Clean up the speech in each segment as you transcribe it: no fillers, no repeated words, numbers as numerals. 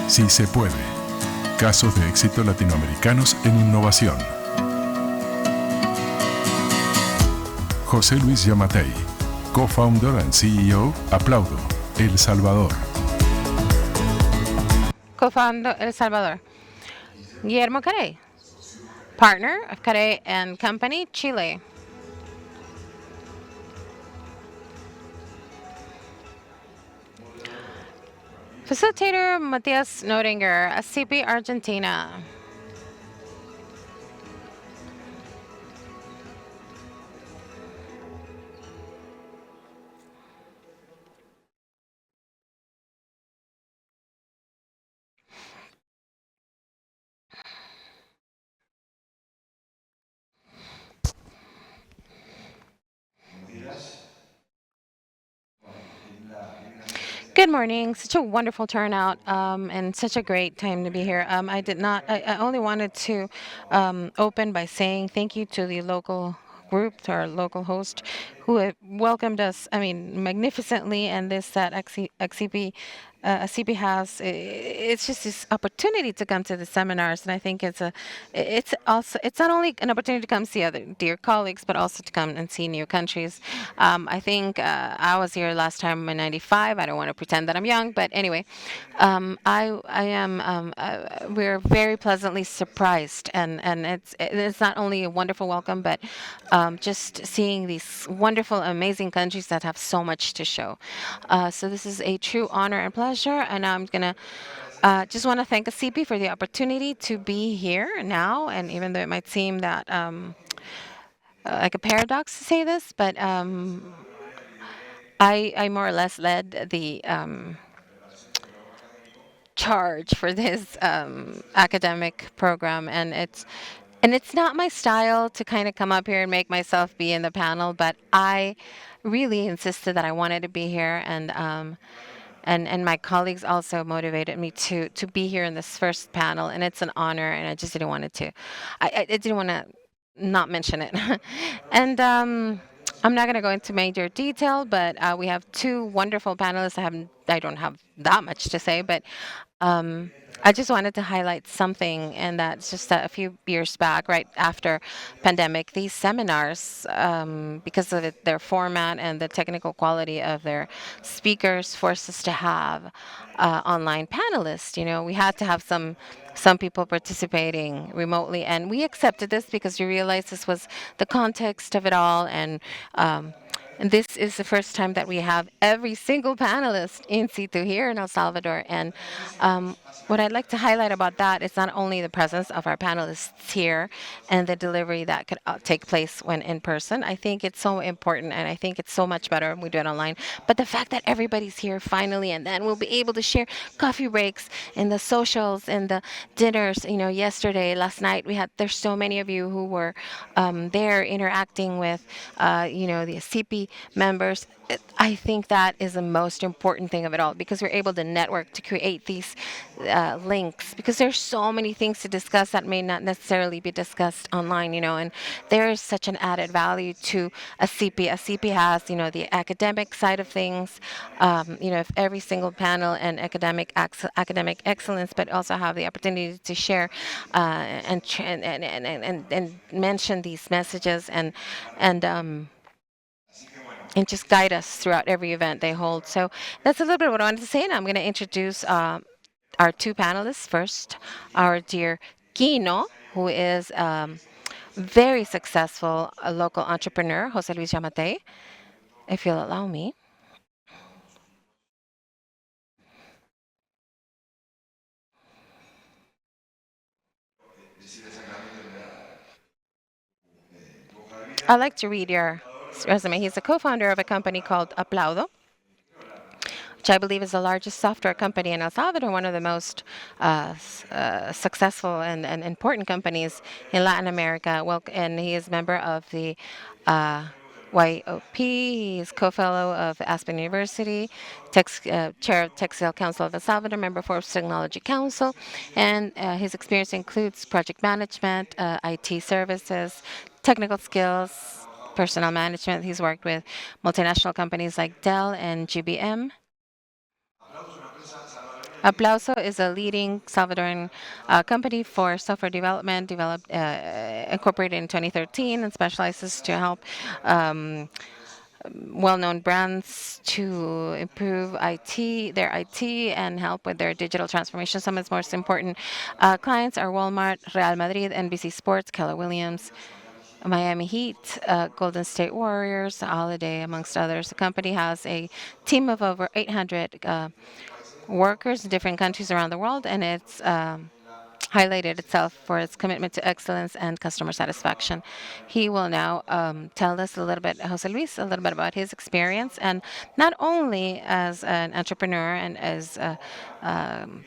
Sí se puede. Casos de éxito latinoamericanos en innovación. José Luis Giammattei, co-founder and CEO, Applaudo, El Salvador. Co-founder El Salvador. Guillermo Carey, partner of Carey and Company, Chile. Facilitator Matías Noetinger, ASIPI, Argentina. Good morning. Such a wonderful turnout and such a great time to be here. I only wanted to open by saying thank you to the local group, to our local host, who welcomed us, magnificently. And this that CP has, it's just this opportunity to come to the seminars. And I think it's not only an opportunity to come see other dear colleagues, but also to come and see new countries. I think I was here last time in '95. I don't want to pretend that I'm young, but anyway, I am. We're very pleasantly surprised, and it's not only a wonderful welcome, but just seeing these wonderful, amazing countries that have so much to show. So this is a true honor and pleasure, and I'm gonna just want to thank ASIPI for the opportunity to be here now. And even though it might seem that like a paradox to say this, but I more or less led the charge for this academic program, and it's not my style to kind of come up here and make myself be in the panel, but I really insisted that I wanted to be here, and my colleagues also motivated me to be here in this first panel, and it's an honor, and I just didn't want it to, I didn't want to not mention it, and I'm not going to go into major detail, but we have two wonderful panelists. I don't have that much to say, but um, I just wanted to highlight something, and that's just that a few years back, right after pandemic, these seminars, because of their format and the technical quality of their speakers, forced us to have online panelists. You know, we had to have some people participating remotely, and we accepted this because we realized this was the context of it all, and this is the first time that we have every single panelist in situ here in El Salvador. And what I'd like to highlight about that is not only the presence of our panelists here and the delivery that could take place when in person. I think it's so important, and I think it's so much better when we do it online. But the fact that everybody's here finally, and then we'll be able to share coffee breaks and the socials and the dinners. You know, yesterday, last night, there's so many of you who were there interacting with, the CP members. I think that is the most important thing of it all, because we're able to network to create these links, because there's so many things to discuss that may not necessarily be discussed online, and there is such an added value to a CP. A CP has, the academic side of things, if every single panel and academic excellence, but also have the opportunity to share and mention these messages and just guide us throughout every event they hold. So that's a little bit what I wanted to say, and I'm going to introduce our two panelists. First, our dear Kino, who is very successful a local entrepreneur, José Luis Giammattei, if you'll allow me. I'd like to read your resume. He's a co-founder of a company called Applaudo, which I believe is the largest software company in El Salvador, one of the most successful and important companies in Latin America. Well, and he is member of the YOP. He's co-fellow of Aspen University, chair of Textile Council of El Salvador, member of Forbes Technology Council, and his experience includes project management, IT services, technical skills, personnel management. He's worked with multinational companies like Dell and GBM. Applauso is a leading Salvadoran company for software development, developed incorporated in 2013, and specializes to help well-known brands to improve their IT, and help with their digital transformation. Some of its most important clients are Walmart, Real Madrid, NBC Sports, Keller Williams, Miami Heat, Golden State Warriors, Holiday, amongst others. The company has a team of over 800 workers in different countries around the world, and it's highlighted itself for its commitment to excellence and customer satisfaction. He will now tell us a little bit, Jose Luis, a little bit about his experience, and not only as an entrepreneur and as a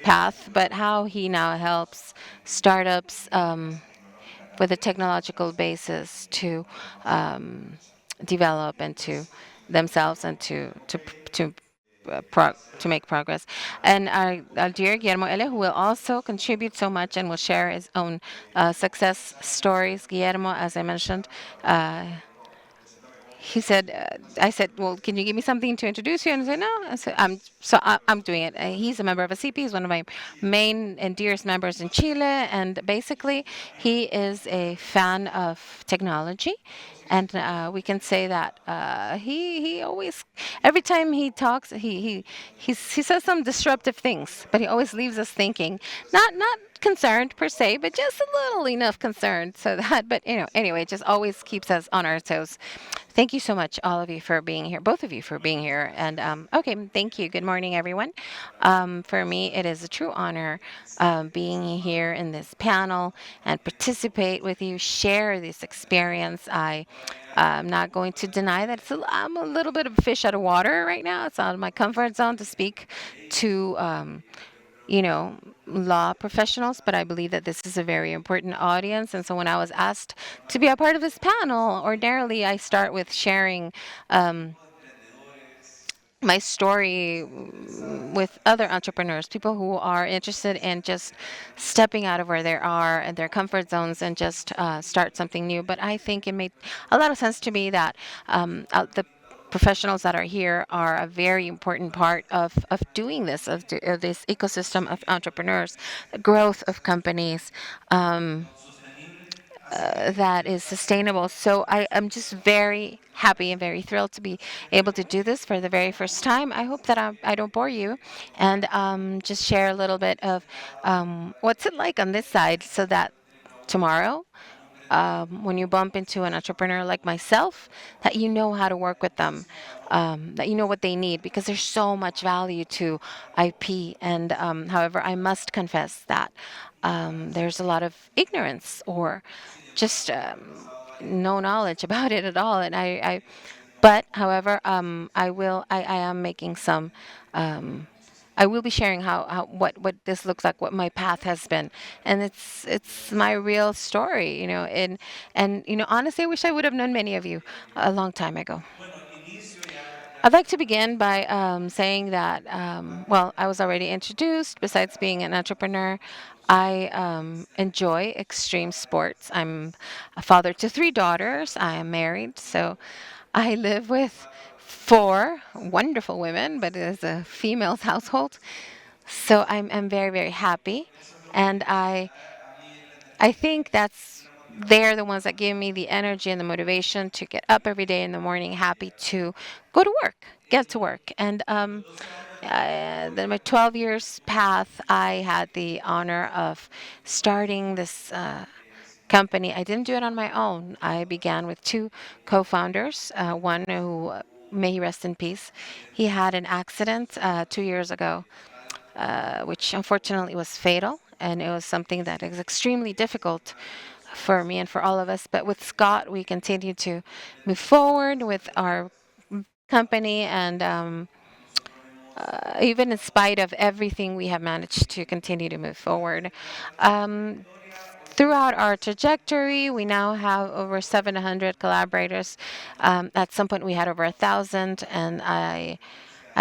path, but how he now helps startups with a technological basis to develop and to themselves and to make progress. And our dear Guillermo Ele, who will also contribute so much and will share his own success stories. Guillermo, as I mentioned, he said, I said, well, can you give me something to introduce you? And he said, no. I said, I'm doing it. He's a member of ASIPI. He's one of my main and dearest members in Chile. And basically, he is a fan of technology. And we can say that he always, every time he talks, he says some disruptive things, but he always leaves us thinking, not concerned per se, but just a little enough concerned so that, but anyway, it just always keeps us on our toes. Thank you so much, all of you, for being here, both of you for being here. And okay, thank you. Good morning, everyone. For me, it is a true honor being here in this panel and participate with you, share this experience. I'm not going to deny that I'm a little bit of a fish out of water right now. It's out of my comfort zone to speak to you know, law professionals, but I believe that this is a very important audience. And so when I was asked to be a part of this panel, ordinarily I start with sharing my story with other entrepreneurs, people who are interested in just stepping out of where they are and their comfort zones and just start something new. But I think it made a lot of sense to me that the professionals that are here are a very important part of doing this, of this ecosystem of entrepreneurs, the growth of companies. That is sustainable. So I am just very happy and very thrilled to be able to do this for the very first time. I hope that I don't bore you, and just share a little bit of what's it like on this side, so that tomorrow, when you bump into an entrepreneur like myself, that you know how to work with them, that you know what they need, because there's so much value to IP. And however, I must confess that there's a lot of ignorance or just no knowledge about it at all. And but however, I am making some. I will be sharing how what this looks like, what my path has been, and it's my real story, and honestly, I wish I would have known many of you a long time ago. I'd like to begin by saying that, well, I was already introduced. Besides being an entrepreneur, I enjoy extreme sports. I'm a father to three daughters. I am married, so I live with four wonderful women, but it is a female's household. So I'm very, very happy. And I think they're the ones that give me the energy and the motivation to get up every day in the morning, happy to go to work, get to work. And then my 12 years path, I had the honor of starting this company. I didn't do it on my own. I began with two co-founders, one who, may he rest in peace, he had an accident 2 years ago, which unfortunately was fatal. And it was something that is extremely difficult for me and for all of us. But with Scott, we continue to move forward with our company. And even in spite of everything, we have managed to continue to move forward. Throughout our trajectory, we now have over 700 collaborators. At some point, we had over 1,000, and I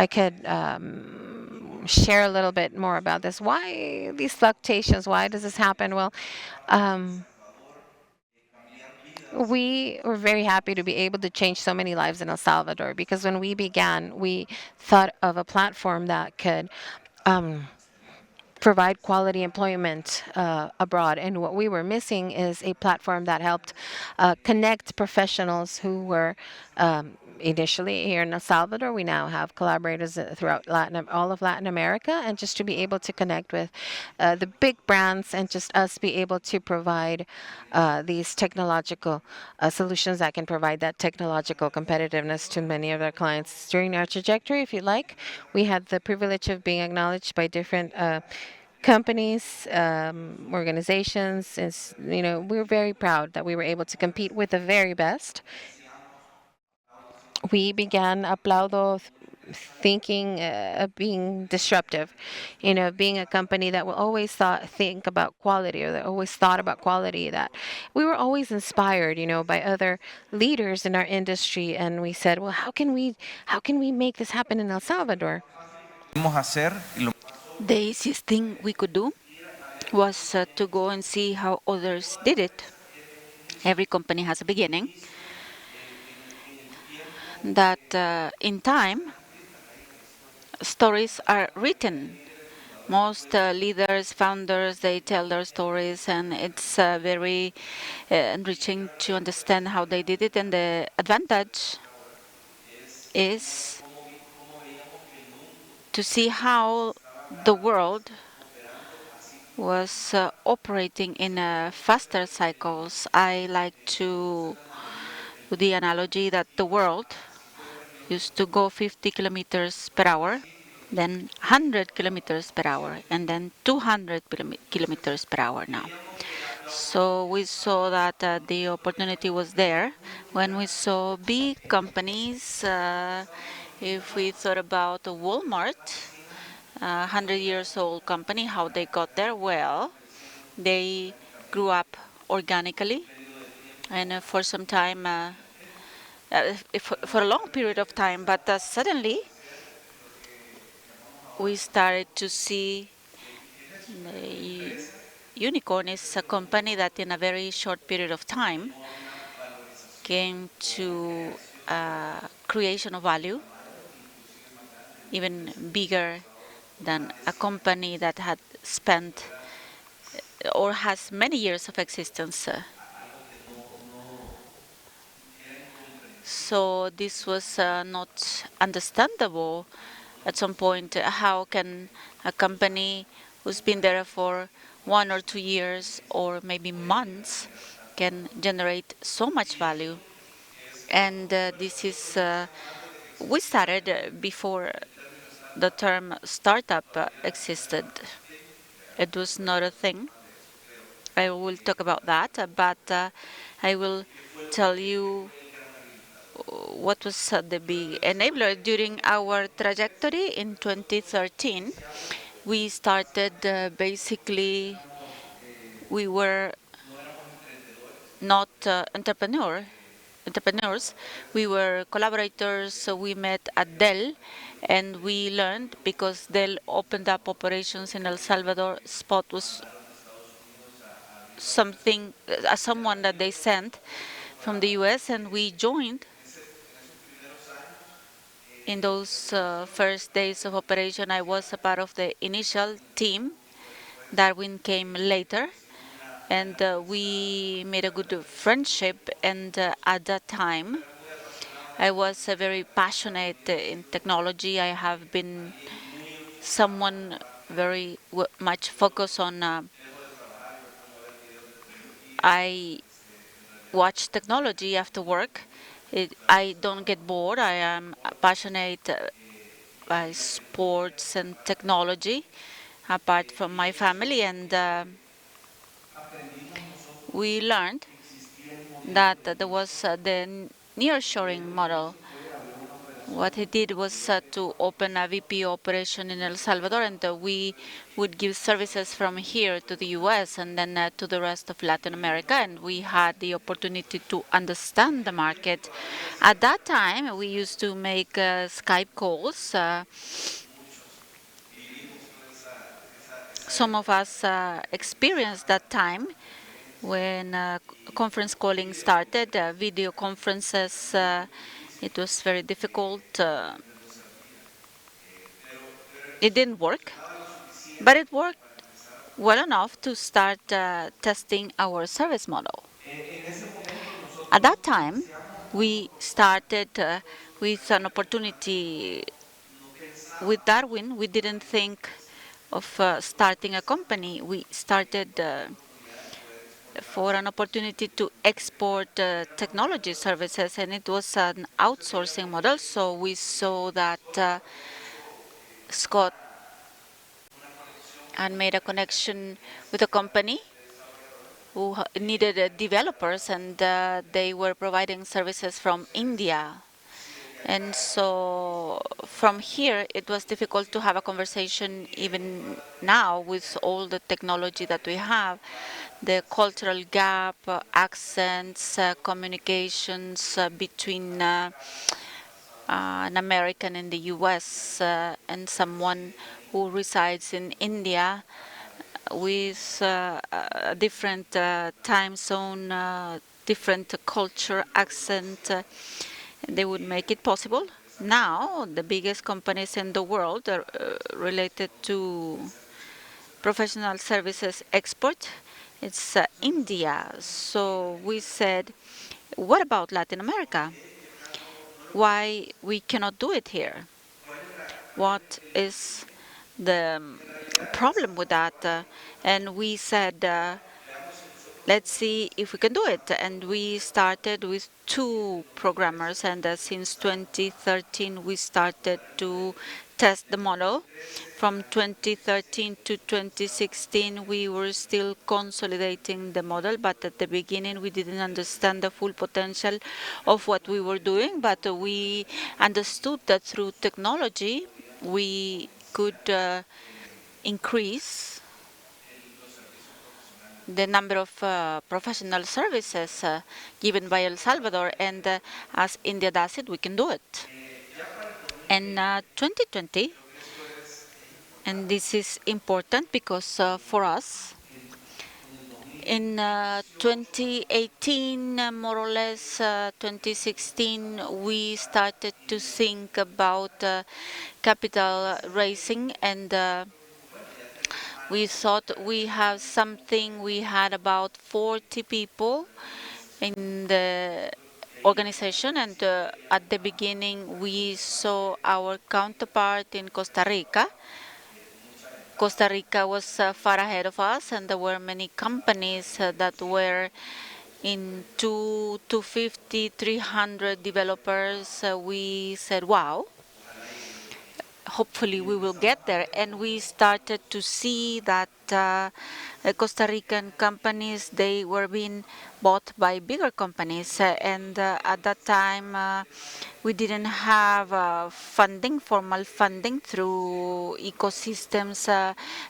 could share a little bit more about this. Why these fluctuations? Why does this happen? Well, we were very happy to be able to change so many lives in El Salvador, because when we began, we thought of a platform that could provide quality employment abroad. And what we were missing is a platform that helped connect professionals who were initially here in El Salvador. We now have collaborators throughout all of Latin America, and just to be able to connect with the big brands and just us be able to provide these technological solutions that can provide that technological competitiveness to many of our clients. During our trajectory, if you like, we had the privilege of being acknowledged by different companies, organizations. We're very proud that we were able to compete with the very best. We began Applaudo thinking of being disruptive, being a company that will always think about quality, or that always thought about quality, that we were always inspired, by other leaders in our industry. And we said, well, how can we make this happen in El Salvador? The easiest thing we could do was to go and see how others did it. Every company has a beginning. That in time, stories are written. Most leaders, founders, they tell their stories, and it's very enriching to understand how they did it. And the advantage is to see how the world was operating in faster cycles. I like to do the analogy that the world used to go 50 kilometers per hour, then 100 kilometers per hour, and then 200 kilometers per hour now. So we saw that the opportunity was there when we saw big companies. If we thought about Walmart, 100 years old company, how they got there? Well, they grew up organically, and for some time, for a long period of time, but suddenly we started to see the Unicorn is a company that in a very short period of time came to creation of value, even bigger than a company that had spent or has many years of existence. So this was not understandable at some point. How can a company who's been there for 1 or 2 years or maybe months can generate so much value? And this is, we started before the term startup existed. It was not a thing. I will talk about that, but I will tell you what was the big enabler during our trajectory in 2013. We started basically, we were not entrepreneurs. We were collaborators. So we met at Dell, and we learned because Dell opened up operations in El Salvador. Spot was someone that they sent from the U.S., and we joined in those first days of operation. I was a part of the initial team. Darwin came later, and we made a good friendship. And at that time, I was very passionate in technology. I have been someone very much focused on. I watch technology after work. I don't get bored. I am passionate by sports and technology, apart from my family, and we learned that there was the nearshoring model. What he did was to open a VP operation in El Salvador, and we would give services from here to the US and then to the rest of Latin America. And we had the opportunity to understand the market. At that time, we used to make Skype calls. Some of us experienced that time when conference calling started, video conferences. It was very difficult. It didn't work, but it worked well enough to start testing our service model. At that time, we started with an opportunity with Darwin. We didn't think of starting a company. We started for an opportunity to export technology services, and it was an outsourcing model. So we saw that Scott had made a connection with a company who needed developers, and they were providing services from India. And so from here, it was difficult to have a conversation even now with all the technology that we have. The cultural gap, accents, communications between an American in the US and someone who resides in India with a different time zone, different culture, accent, they would make it possible. Now, the biggest companies in the world are related to professional services export. It's India. So we said, what about Latin America? Why we cannot do it here? What is the problem with that? And we said, let's see if we can do it. And we started with 2 programmers, and since 2013 we started to test the model. From 2013 to 2016 we were still consolidating the model, but at the beginning we didn't understand the full potential of what we were doing, but we understood that through technology we could increase the number of professional services given by El Salvador, and as India does it, we can do it. In 2020, and this is important because for us, in 2018, more or less, 2016, we started to think about capital raising, and we thought we have something. We had about 40 people in the organization, and at the beginning we saw our counterpart in Costa Rica. Costa Rica was far ahead of us, and there were many companies that were in 250, 300 developers. We said, wow, hopefully we will get there. And we started to see that Costa Rican companies, they were being bought by bigger companies. And at that time, we didn't have funding, formal funding through ecosystems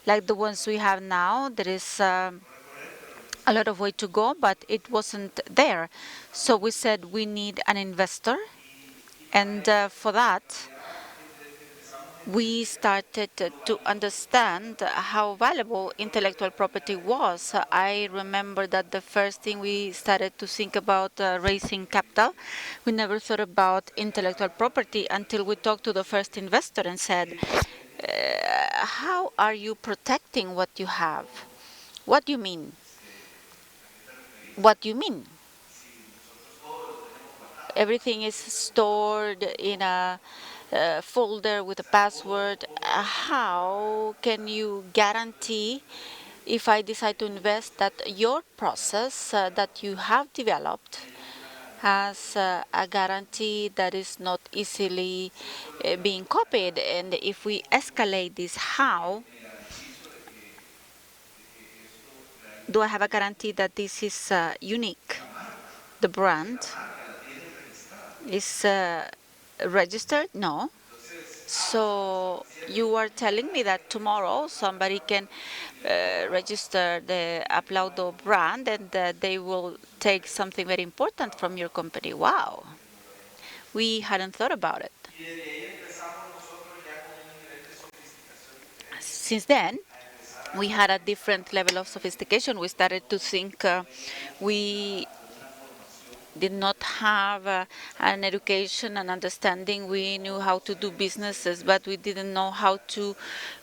like the ones we have now. There is a lot of way to go, but it wasn't there. So we said we need an investor. And for that, we started to understand how valuable intellectual property was. I remember that the first thing we started to think about raising capital, we never thought about intellectual property until we talked to the first investor and said, how are you protecting what you have? What do you mean? What do you mean? Everything is stored in a folder with a password. How can you guarantee, if I decide to invest, that your process that you have developed has a guarantee that is not easily being copied? And if we escalate this, how do I have a guarantee that this is unique? The brand is registered? No. So you are telling me that tomorrow somebody can register the Applaudo brand, and they will take something very important from your company. Wow. We hadn't thought about it. Since then, we had a different level of sophistication. We started to think we did not have an education and understanding. We knew how to do businesses, but we didn't know how to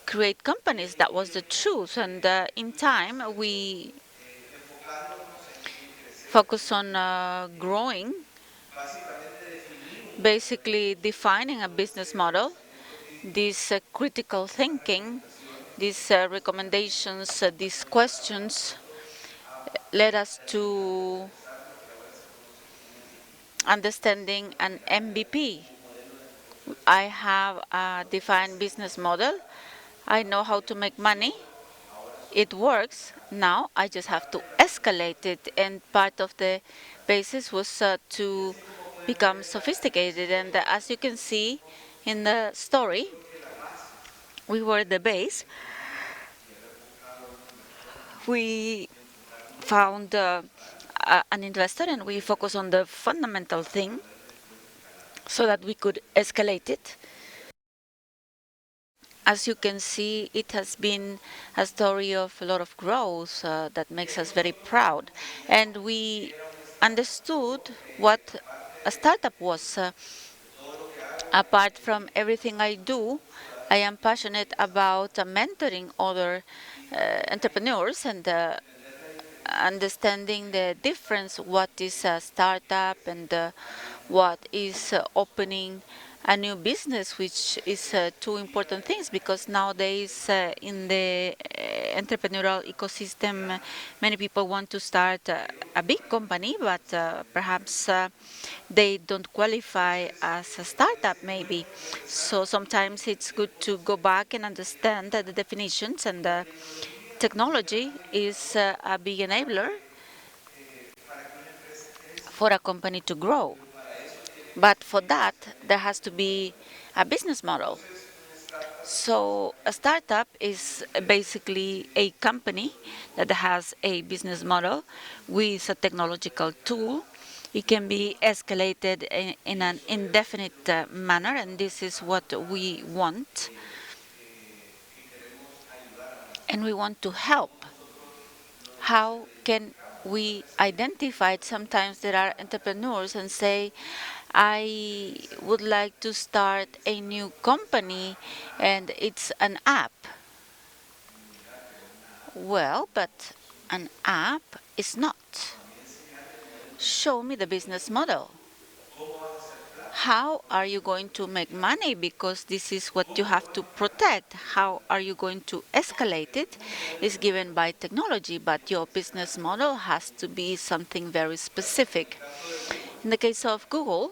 create companies. That was the truth. And in time, we focus on growing, basically defining a business model, this critical thinking, these recommendations, these questions led us to understanding an MVP. I have a defined business model. I know how to make money. It works. Now I just have to escalate it. And part of the basis was to become sophisticated. And as you can see in the story, we were the base. We found an investor and we focused on the fundamental thing so that we could escalate it. As you can see, it has been a story of a lot of growth that makes us very proud. And we understood what a startup was. Apart from everything I do, I am passionate about mentoring other entrepreneurs and understanding the difference, what is a startup and what is opening a new business, which is two important things, because nowadays in the entrepreneurial ecosystem, many people want to start a big company, but perhaps they don't qualify as a startup maybe. So sometimes it's good to go back and understand the definitions, and technology is a big enabler for a company to grow. But for that, there has to be a business model. So a startup is basically a company that has a business model with a technological tool. It can be escalated in an indefinite manner, and this is what we want. And we want to help. How can we identify it? Sometimes there are entrepreneurs and say, I would like to start a new company and it's an app. Well, but an app is not. Show me the business model. How are you going to make money? Because this is what you have to protect. How are you going to escalate it? Is given by technology, but your business model has to be something very specific. In the case of Google,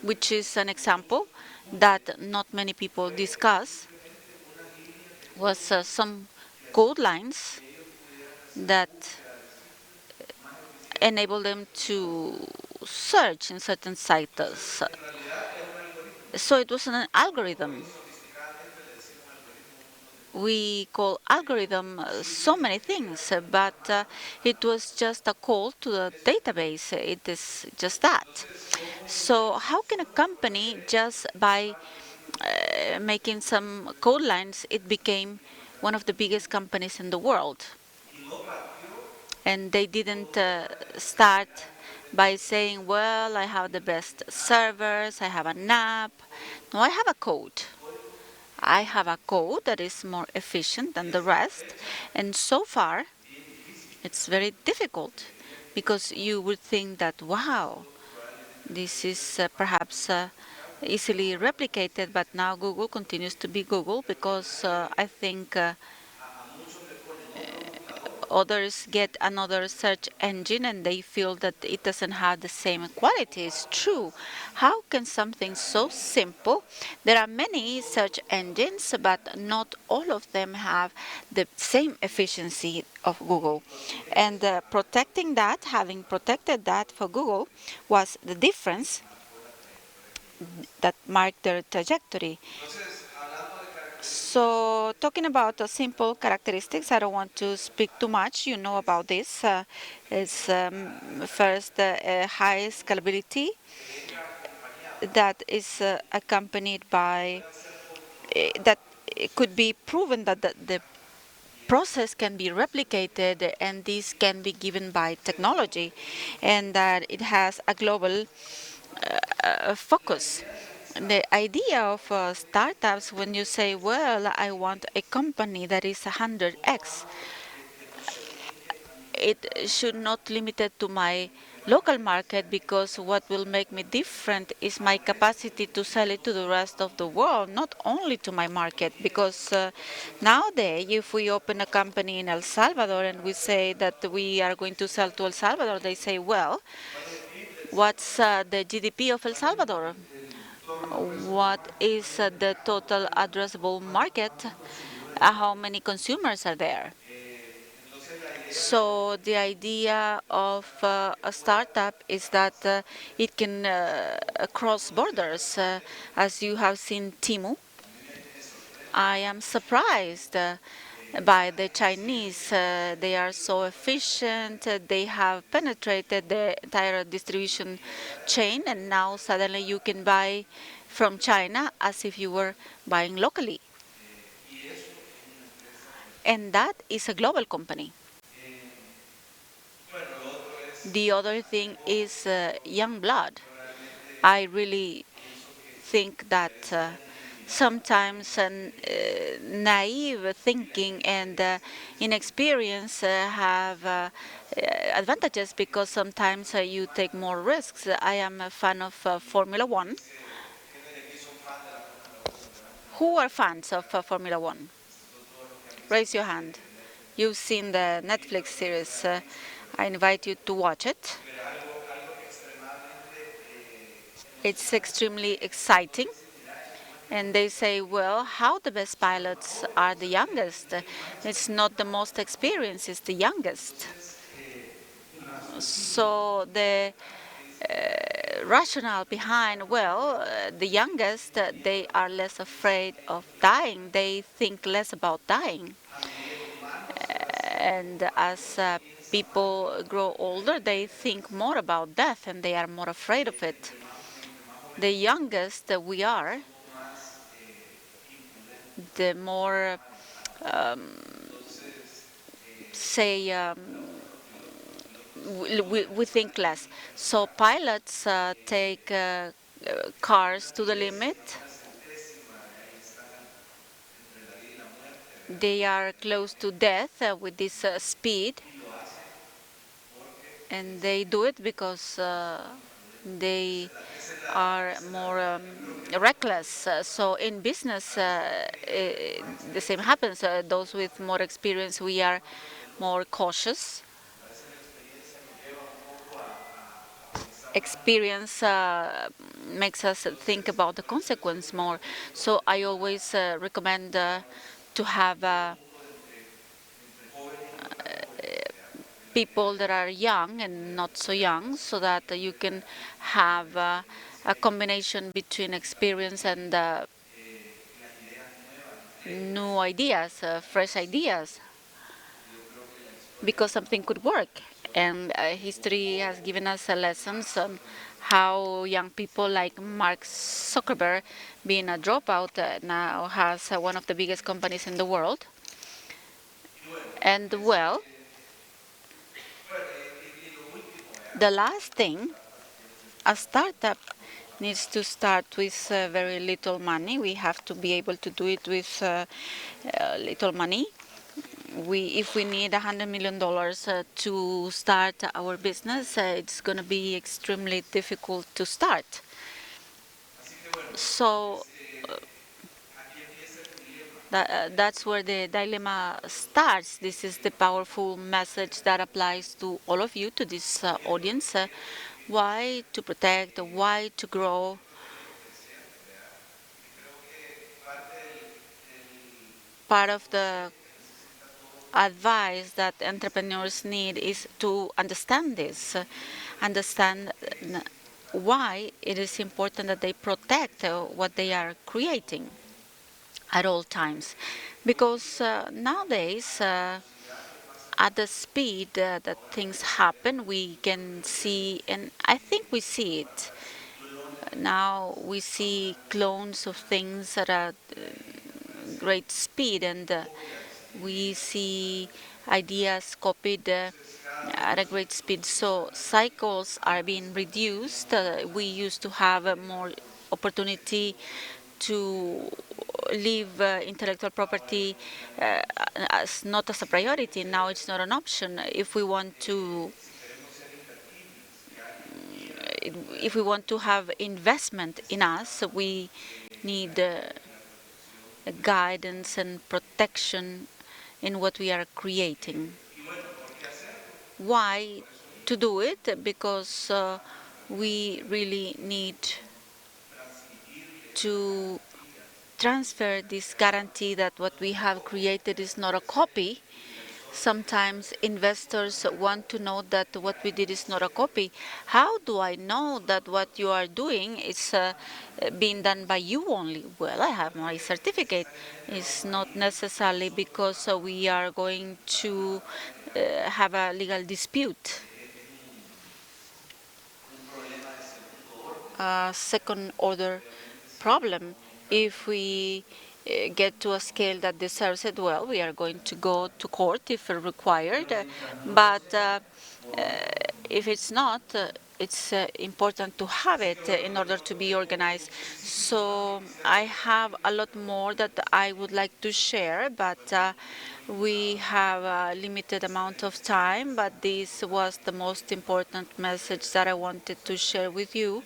which is an example that not many people discuss, was some code lines that enable them to search in certain sites. So it was an algorithm. We call algorithm so many things, but it was just a call to the database. It is just that. So how can a company, just by making some code lines, it became one of the biggest companies in the world? And they didn't start by saying, well, I have the best servers, I have an app. No, I have a code. I have a code that is more efficient than the rest. And so far, it's very difficult because you would think that, wow, this is perhaps easily replicated, but now Google continues to be Google because I think others get another search engine and they feel that it doesn't have the same quality. It's true. How can something so simple? There are many search engines, but not all of them have the same efficiency of Google. And protecting that, having protected that for Google, was the difference that marked their trajectory. So, talking about simple characteristics, I don't want to speak too much. You know about this. It's first high scalability that is accompanied by that it could be proven that the process can be replicated, and this can be given by technology, and that it has a global focus. The idea of startups, when you say, well, I want a company that is 100x, it should not limit it to my local market, because what will make me different is my capacity to sell it to the rest of the world, not only to my market. Because nowadays, if we open a company in El Salvador and we say that we are going to sell to El Salvador, they say, well, what's the GDP of El Salvador? What is the total addressable market? How many consumers are there? So the idea of a startup is that it can cross borders. As you have seen Timu, I am surprised by the Chinese. They are so efficient. They have penetrated the entire distribution chain, and now suddenly you can buy from China as if you were buying locally. And that is a global company. The other thing is young blood. I really think that sometimes naive thinking and inexperience have advantages, because sometimes you take more risks. I am a fan of Formula One. Who are fans of Formula One? Raise your hand. You've seen the Netflix series. I invite you to watch it. It's extremely exciting. And they say, well, how the best pilots are the youngest? It's not the most experienced, it's the youngest. So the rationale behind, well, the youngest, they are less afraid of dying. They think less about dying. And as people grow older, they think more about death, and they are more afraid of it. The youngest we are, the more, say, we think less. So pilots take cars to the limit. They are close to death with this speed, and they do it because they are more reckless. So in business, the same happens. Those with more experience, we are more cautious. Experience makes us think about the consequence more. So I always recommend to have people that are young and not so young, so that you can have a combination between experience and new ideas, fresh ideas, because something could work. And history has given us lessons on how young people like Mark Zuckerberg, being a dropout, now has one of the biggest companies in the world. And well, the last thing, a startup needs to start with very little money. We have to be able to do it with little money. If we need $100 million to start our business, it's going to be extremely difficult to start. So that's where the dilemma starts. This is the powerful message that applies to all of you, to this audience. Why to protect, why to grow. Part of the advice that entrepreneurs need is to understand this, understand why it is important that they protect what they are creating at all times. Because nowadays, at the speed that things happen, we can see, and I think we see it. Now we see clones of things at a great speed, and We see ideas copied at a great speed. So cycles are being reduced. We used to have more opportunity to leave intellectual property as not as a priority. Now it's not an option. If we want to have investment in us, we need guidance and protection in what we are creating. Why to do it? Because we really need to transfer this guarantee that what we have created is not a copy. Sometimes investors want to know that what we did is not a copy. How do I know that what you are doing is being done by you only? Well, I have my certificate. It's not necessarily because we are going to have a legal dispute. A second order problem. If we get to a scale that deserves it, well, we are going to go to court if required. But if it's not, it's important to have it in order to be organized. So I have a lot more that I would like to share, but we have a limited amount of time. But this was the most important message that I wanted to share with you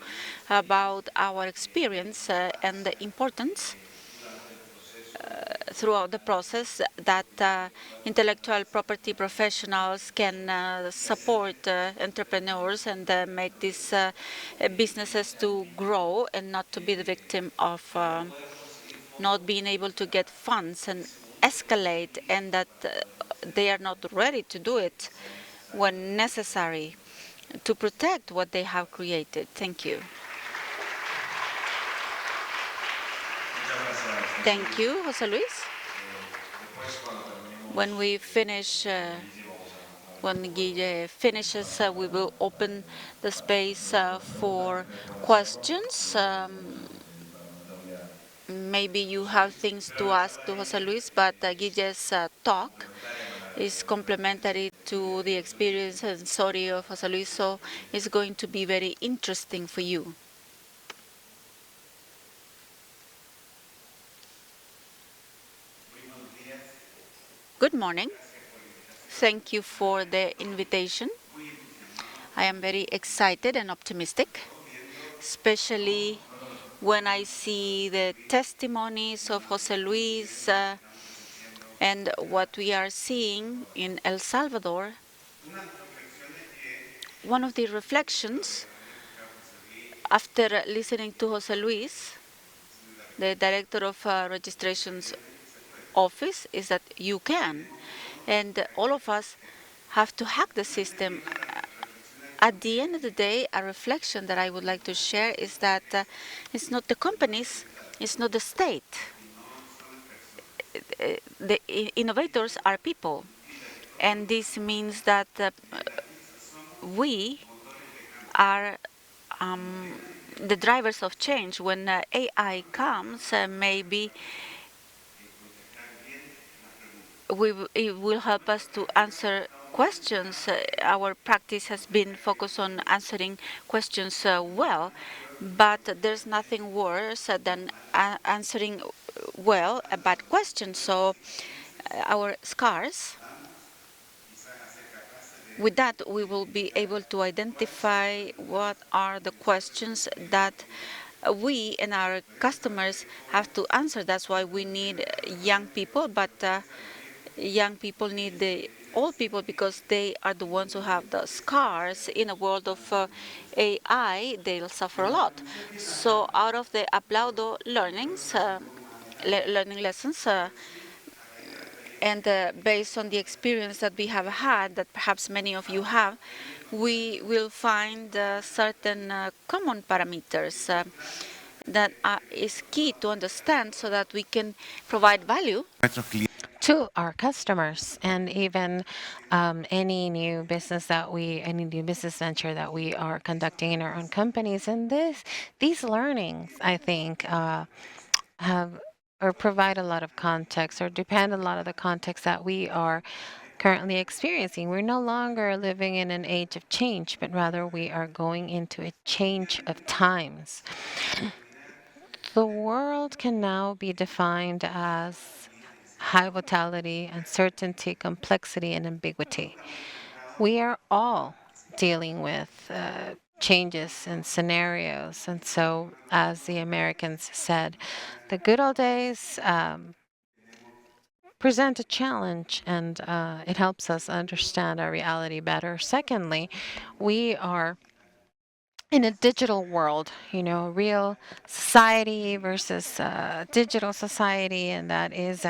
about our experience and the importance throughout the process that intellectual property professionals can support entrepreneurs and make these businesses to grow and not to be the victim of not being able to get funds and escalate, and that they are not ready to do it when necessary to protect what they have created. Thank you. Thank you, José Luis. When we finish, when Guille finishes, we will open the space for questions. Maybe you have things to ask to José Luis, but Guille's talk is complementary to the experience and story of José Luis, so it's going to be very interesting for you. Good morning. Thank you for the invitation. I am very excited and optimistic, especially when I see the testimonies of José Luis and what we are seeing in El Salvador. One of the reflections after listening to José Luis, the director of registrations office, is that you can. And all of us have to hack the system. At the end of the day, a reflection that I would like to share is that it's not the companies, it's not the state. The innovators are people. And this means that we are the drivers of change. When AI comes, maybe it will help us to answer questions. Our practice has been focused on answering questions well, but there's nothing worse than answering well a bad question. So our scars, with that, we will be able to identify what are the questions that we and our customers have to answer. That's why we need young people, but young people need the old people because they are the ones who have the scars. In a world of AI, they'll suffer a lot. So out of the Applaudo learnings, learning lessons, and based on the experience that we have had, that perhaps many of you have, we will find certain common parameters that is key to understand so that we can provide value to our customers, and even any new business venture that we are conducting in our own companies. And these learnings, I think, have or provide a lot of context or depend a lot of the context that we are currently experiencing. We're no longer living in an age of change, but rather we are going into a change of times. The world can now be defined as high vitality, uncertainty, complexity, and ambiguity. We are all dealing with changes and scenarios. And so, as the Americans said, the good old days present a challenge, and it helps us understand our reality better. Secondly, we are in a digital world, real society versus digital society, and that is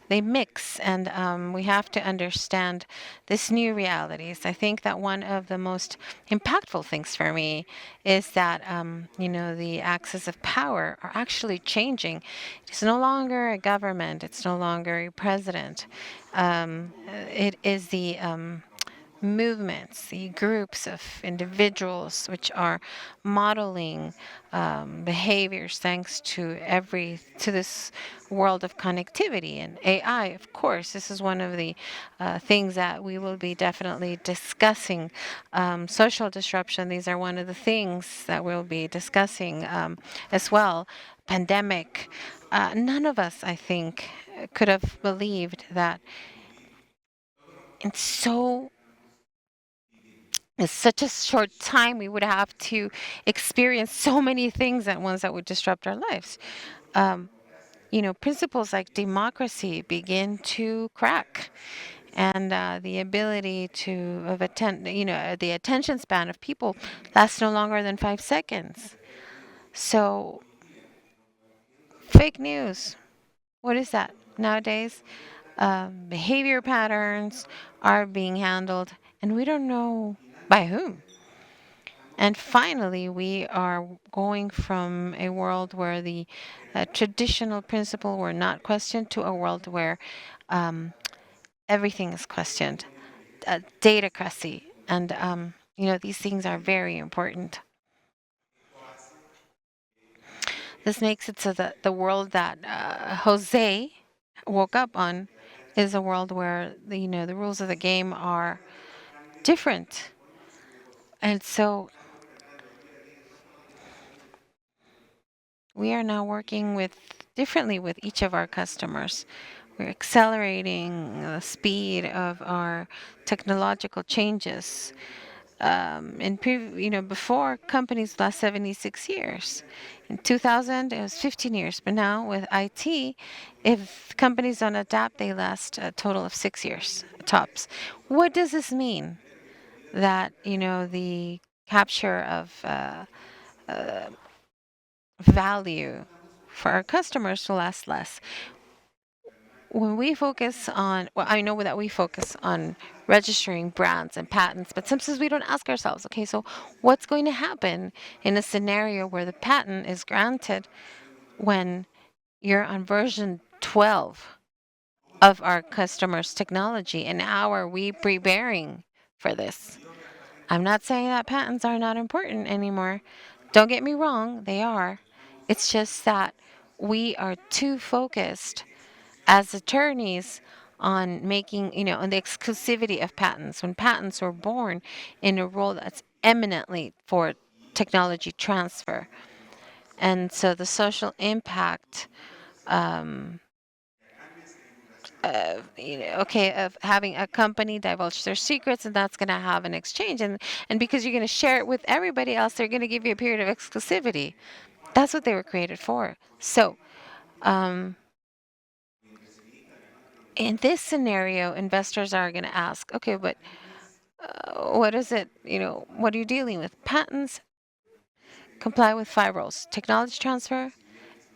they mix, and we have to understand this new realities. I think that one of the most impactful things for me is that the axis of power are actually changing. It's no longer a government. It's no longer a president. It is the movements, the groups of individuals which are modeling behaviors thanks to this world of connectivity and AI. Of course, this is one of the things that we will be definitely discussing. Social disruption. These are one of the things that we'll be discussing as well. Pandemic. None of us, I think, could have believed that in such a short time we would have to experience so many things at once that would disrupt our lives. Um, Principles like democracy begin to crack, and the ability to of attend, the attention span of people lasts no longer than 5 seconds. So, fake news. What is that nowadays? Behavior patterns are being handled, and we don't know by whom. And finally, we are going from a world where the traditional principles were not questioned to a world where um, everything is questioned. Datacracy, and these things are very important. This makes it so that the world that Jose woke up on is a world where the rules of the game are different, and so we are now working with differently with each of our customers. We're accelerating the speed of our technological changes. Before, companies last 76 years. In 2000, it was 15 years. But now with IT, if companies don't adapt, they last a total of 6 years tops. What does this mean? That the capture of value for our customers to last less. When we focus on, well, I know that we focus on registering brands and patents, but sometimes we don't ask ourselves, okay, so what's going to happen in a scenario where the patent is granted when you're on version 12 of our customers' technology, and how are we preparing for this? I'm not saying that patents are not important anymore. Don't get me wrong, they are. It's just that we are too focused as attorneys on making, on the exclusivity of patents, when patents were born in a role that's eminently for technology transfer. And so the social impact, um, of having a company divulge their secrets, and that's going to have an exchange. And because you're going to share it with everybody else, they're going to give you a period of exclusivity. That's what they were created for. So, um, in this scenario, investors are going to ask, okay, but what is it? What are you dealing with? Patents comply with 5 roles: technology transfer,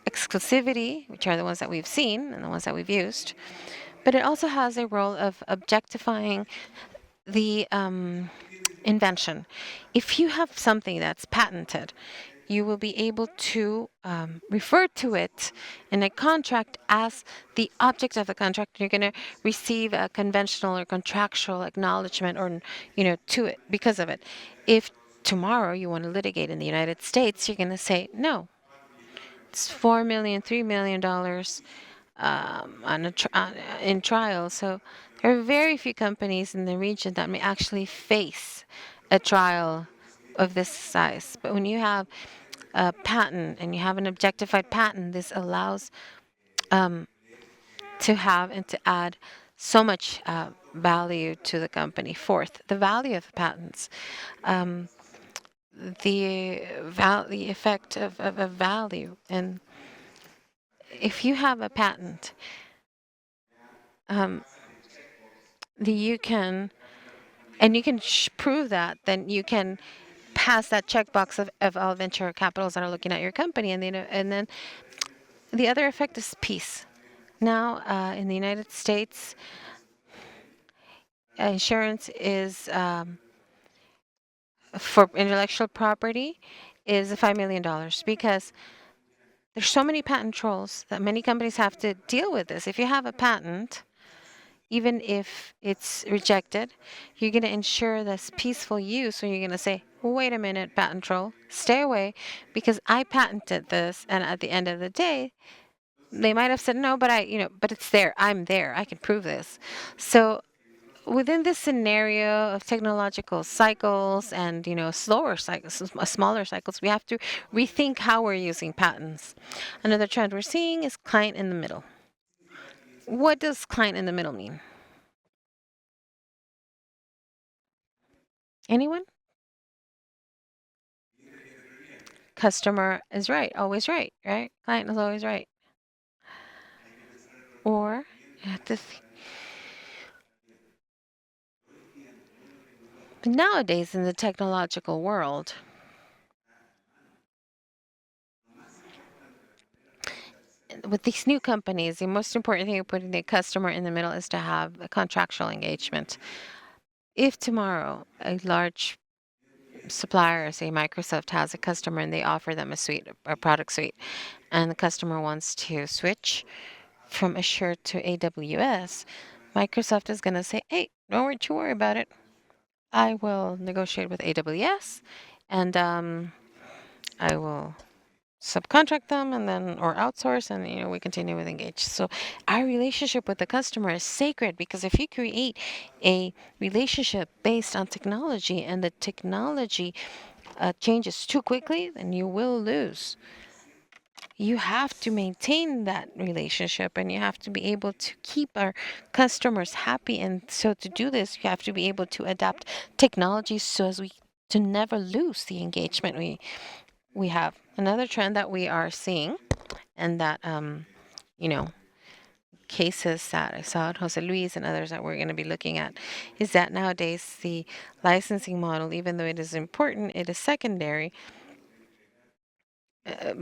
exclusivity, which are the ones that we've seen and the ones that we've used, but it also has a role of objectifying the invention. If you have something that's patented, you will be able to refer to it in a contract as the object of the contract. You're going to receive a conventional or contractual acknowledgement, or to it because of it. If tomorrow you want to litigate in the United States, you're going to say no. it's $4 million, $3 million in trial. So there are very few companies in the region that may actually face a trial of this size. But when you have a patent and you have an objectified patent, this allows to have and to add so much value to the company. Fourth, the value of the patents. The effect of value. And if you have a patent, you can prove that, then you can pass that checkbox of all venture capitals that are looking at your company, and then the other effect is peace. Now, in the United States, insurance is for intellectual property is $5 million because there's so many patent trolls that many companies have to deal with this. If you have a patent, even if it's rejected, you're going to ensure this peaceful use. So you're going to say, wait a minute, patent troll, stay away because I patented this. And at the end of the day, they might have said, no, but it's there. I'm there. I can prove this. So within this scenario of technological cycles and slower cycles, smaller cycles, we have to rethink how we're using patents. Another trend we're seeing is client in the middle. What does client in the middle mean? Anyone? Customer is right, always right, right? Client is always right. Or you have to but nowadays in the technological world, with these new companies, the most important thing of putting the customer in the middle is to have a contractual engagement. If tomorrow a large supplier, say Microsoft, has a customer and they offer them a product suite, and the customer wants to switch from Azure to AWS, Microsoft is going to say, hey, don't worry about it. I will negotiate with AWS and I will subcontract them and then or outsource, and we continue with Engage. So our relationship with the customer is sacred, because if you create a relationship based on technology and the technology changes too quickly, then you will lose. You have to maintain that relationship and you have to be able to keep our customers happy. And so to do this, you have to be able to adapt technology so as to never lose the engagement we have. Another trend that we are seeing, and that cases that I saw at Jose Luis and others that we're going to be looking at, is that nowadays the licensing model, even though it is important, it is secondary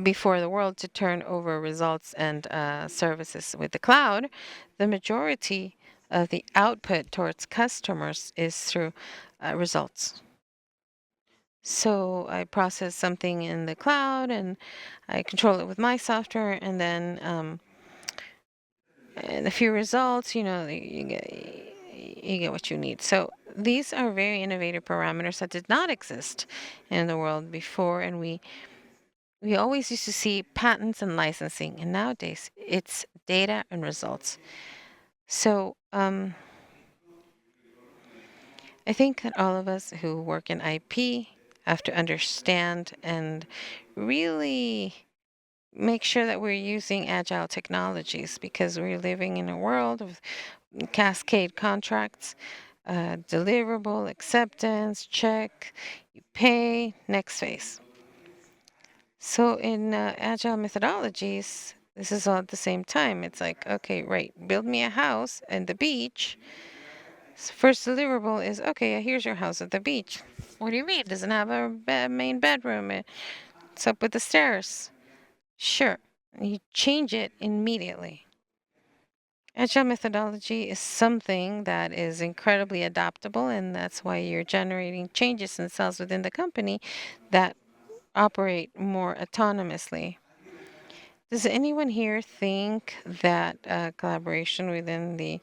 before the world to turn over results and services. With the cloud, the majority of the output towards customers is through results. So I process something in the cloud and I control it with my software, and then and a few results, you get what you need. So these are very innovative parameters that did not exist in the world before, and we always used to see patents and licensing, and nowadays it's data and results. So I think that all of us who work in IP have to understand and really make sure that we're using agile technologies, because we're living in a world of cascade contracts, deliverable, acceptance, check, you pay, next phase. So in agile methodologies, this is all at the same time. It's like, okay, right, build me a house at the beach. So first deliverable is, okay, here's your house at the beach. What do you mean? It doesn't have a main bedroom. It's up with the stairs. Sure. You change it immediately. Agile methodology is something that is incredibly adaptable, and that's why you're generating changes in cells within the company that operate more autonomously. Does anyone here think that collaboration within the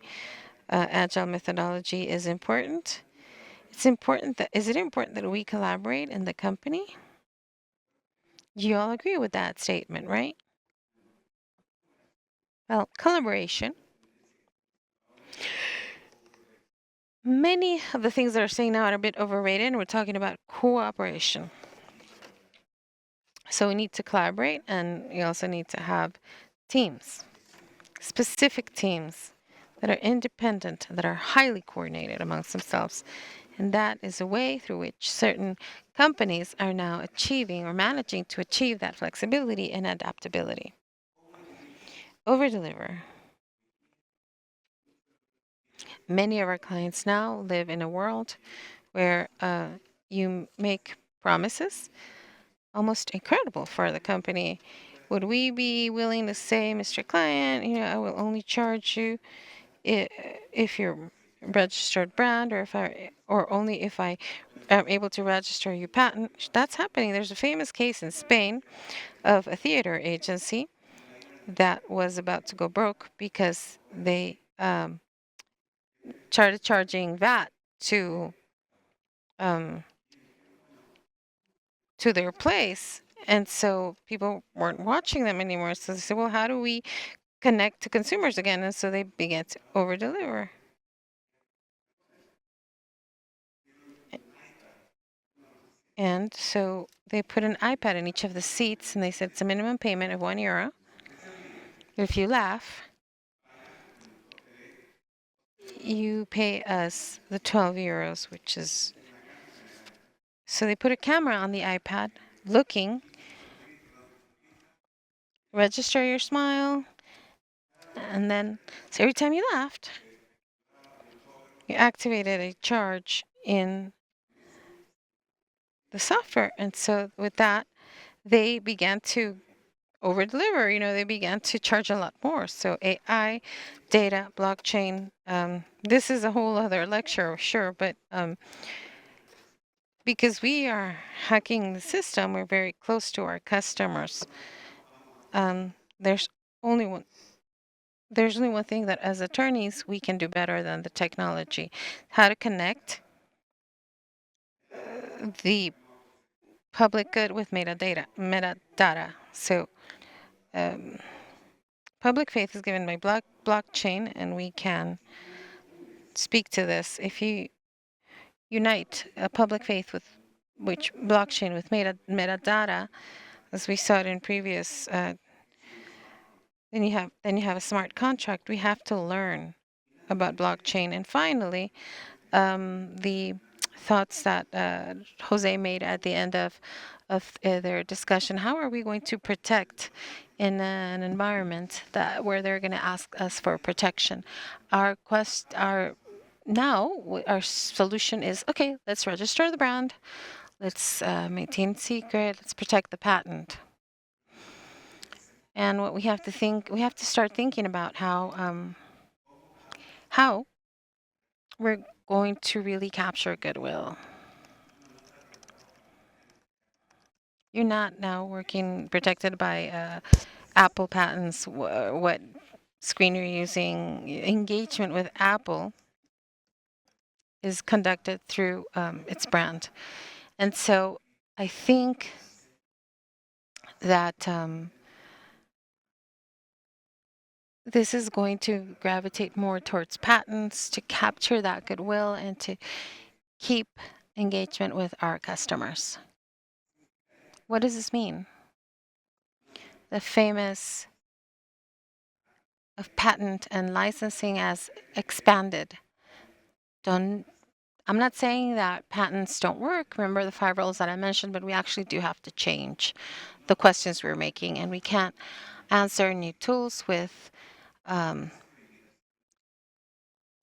agile methodology is important? Is it important that we collaborate in the company? You all agree with that statement, right? Well, collaboration. Many of the things that are saying now are a bit overrated, and we're talking about cooperation. So we need to collaborate, and we also need to have teams, specific teams that are independent, that are highly coordinated amongst themselves. And that is a way through which certain companies are now achieving or managing to achieve that flexibility and adaptability. Over deliver. Many of our clients now live in a world where you make promises, almost incredible for the company. Would we be willing to say, Mr. Client, I will only charge you if you're registered brand, or only if I am able to register your patent? That's happening. There's a famous case in Spain of a theater agency that was about to go broke because they started charging VAT to um, to their place. And so people weren't watching them anymore. So they said, well, how do we connect to consumers again? And so they began to over deliver. And so they put an iPad in each of the seats and they said it's a minimum payment of €1. If you laugh, you pay us the €12, which is. So they put a camera on the iPad looking, register your smile, and then so every time you laughed, you activated a charge in the software. And so with that, they began to over deliver. They began to charge a lot more. So AI, data, blockchain. This is a whole other lecture, sure, but because we are hacking the system, we're very close to our customers. There's only one. There's only one thing that as attorneys we can do better than the technology: how to connect the public good with metadata. So public faith is given by blockchain, and we can speak to this. If you unite a public faith with which blockchain with metadata, as we saw it in previous, then you have a smart contract. We have to learn about blockchain. And finally, the thoughts that Jose made at the end of their discussion. How are we going to protect in an environment where they're going to ask us for protection? Our solution is, okay, let's register the brand, let's maintain secret, let's protect the patent. And what we have to start thinking about how we're going to really capture goodwill. You're not now working protected by Apple patents, what screen you're using. Engagement with Apple is conducted through its brand. And so I think that this is going to gravitate more towards patents to capture that goodwill and to keep engagement with our customers. What does this mean? The famous of patent and licensing as expanded. I'm not saying that patents don't work. Remember the 5 rules that I mentioned, but we actually do have to change the questions we're making, and we can't answer new tools with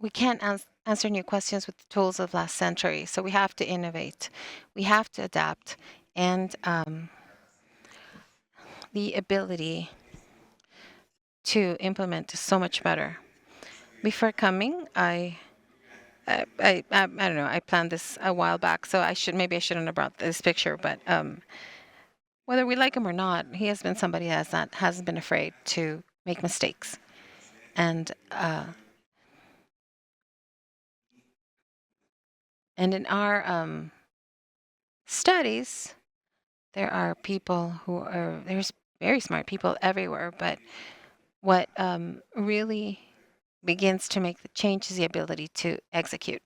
we can't answer new questions with the tools of last century. So we have to innovate, we have to adapt, and the ability to implement is so much better. Before coming, I don't know. I planned this a while back, so I shouldn't have brought this picture. But whether we like him or not, he has been somebody that hasn't been afraid to make mistakes, and in our studies, there's very smart people everywhere, but what really begins to make the change is the ability to execute.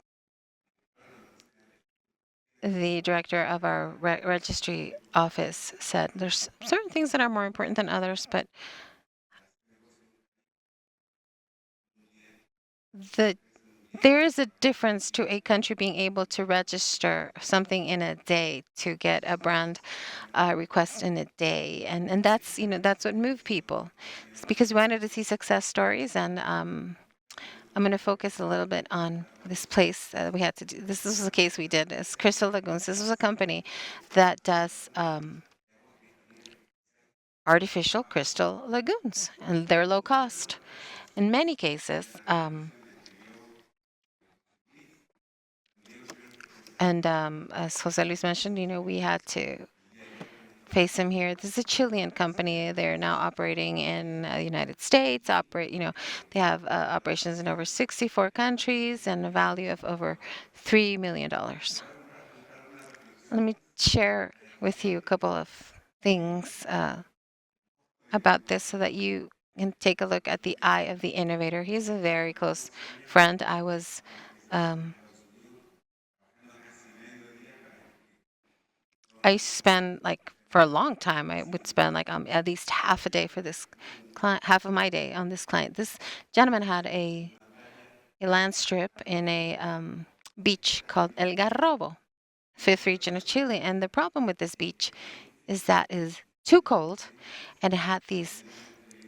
The director of our registry office said there's certain things that are more important than others, but the there is a difference to a country being able to register something in a day to get a brand request in a day, and that's that's what moved people. It's because we wanted to see success stories, and I'm going to focus a little bit on this place we had to do. This was the case we did. It's Crystal Lagoons. This was a company that does artificial crystal lagoons, and they're low cost in many cases. And as Jose Luis mentioned, we had to face them here. This is a Chilean company. They're now operating in the United States. They have operations in over 64 countries and a value of over $3 million. Let me share with you a couple of things about this so that you can take a look at the eye of the innovator. He's a very close friend. Um, I used to spend like for a long time. I would spend like at least half a day for this client, half of my day on this client. This gentleman had a land strip in a beach called El Garrobo, fifth region of Chile. And the problem with this beach is that it is too cold, and it had these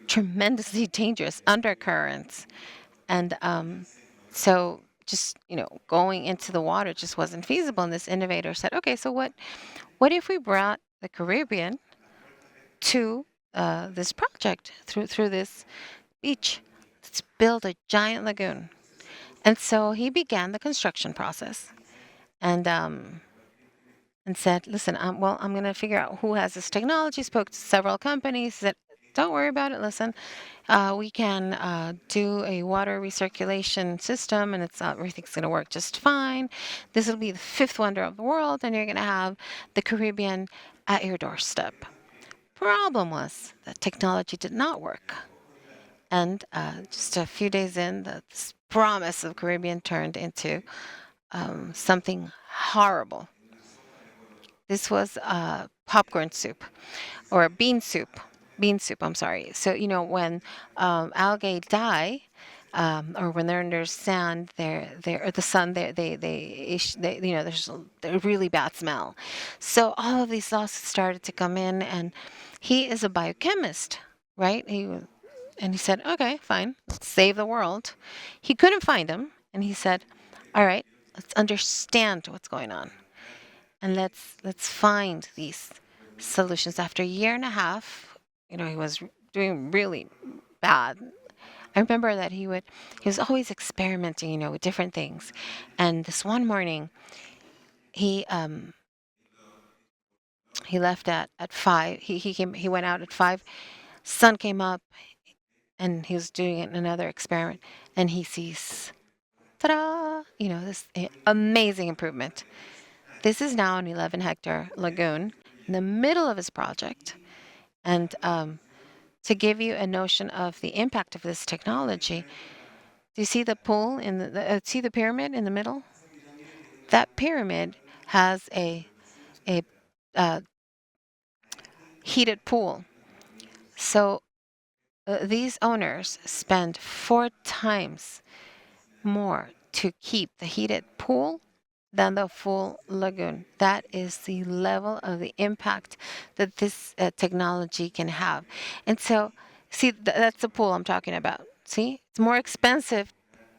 tremendously dangerous undercurrents, and so just going into the water just wasn't feasible. And this innovator said, okay, so what if we brought the Caribbean to this project through this beach? Let's build a giant lagoon. And so he began the construction process, and said, listen, I'm going to figure out who has this technology. Spoke to several companies. Said, don't worry about it. Listen, we can do a water recirculation system, and everything's going to work just fine. This will be the fifth wonder of the world, and you're going to have the Caribbean at your doorstep. Problem was that technology did not work. And just a few days in, this promise of Caribbean turned into something horrible. This was popcorn soup, or bean soup. Bean soup, I'm sorry. So, when algae die, or when they're under sand, or the sun, there's a really bad smell. So all of these sauces started to come in, and he is a biochemist, right? And he said, okay, fine, let's save the world. He couldn't find them, and he said, all right, let's understand what's going on, and let's find these solutions. After a year and a half, he was doing really bad. I remember that he was always experimenting, with different things. And this one morning, he left at 5. He went out at 5. Sun came up, and he was doing another experiment, and he sees, ta-da! This amazing improvement. This is now an 11-hectare lagoon in the middle of his project. And to give you a notion of the impact of this technology, do you see the pool see the pyramid in the middle? That pyramid has a heated pool. So these owners spend 4 times more to keep the heated pool than the full lagoon. That is the level of the impact that this technology can have. And so, see, that's the pool I'm talking about. See, it's more expensive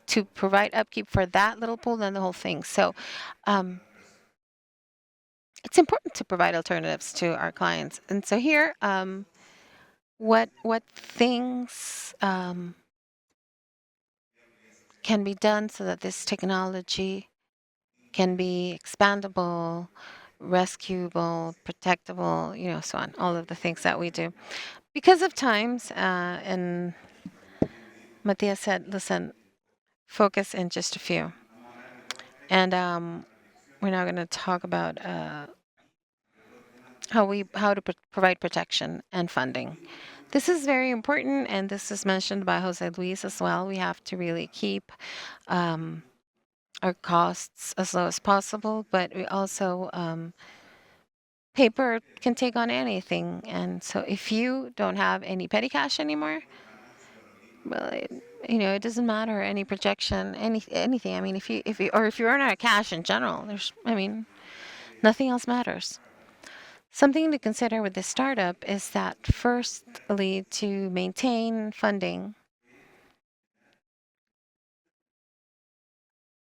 to provide upkeep for that little pool than the whole thing. So, it's important to provide alternatives to our clients. And so here, what things can be done so that this technology can be expandable, rescuable, protectable, so on, all of the things that we do. Because of times, and Matías said, listen, focus in just a few. And we're now going to talk about how to provide protection and funding. This is very important, and this is mentioned by Jose Luis as well. We have to really keep um, our costs as low as possible, but we also paper can take on anything, and so if you don't have any petty cash anymore, well, it doesn't matter any projection, anything. I mean, if you run out of cash in general, nothing else matters. Something to consider with this startup is that firstly, to maintain funding,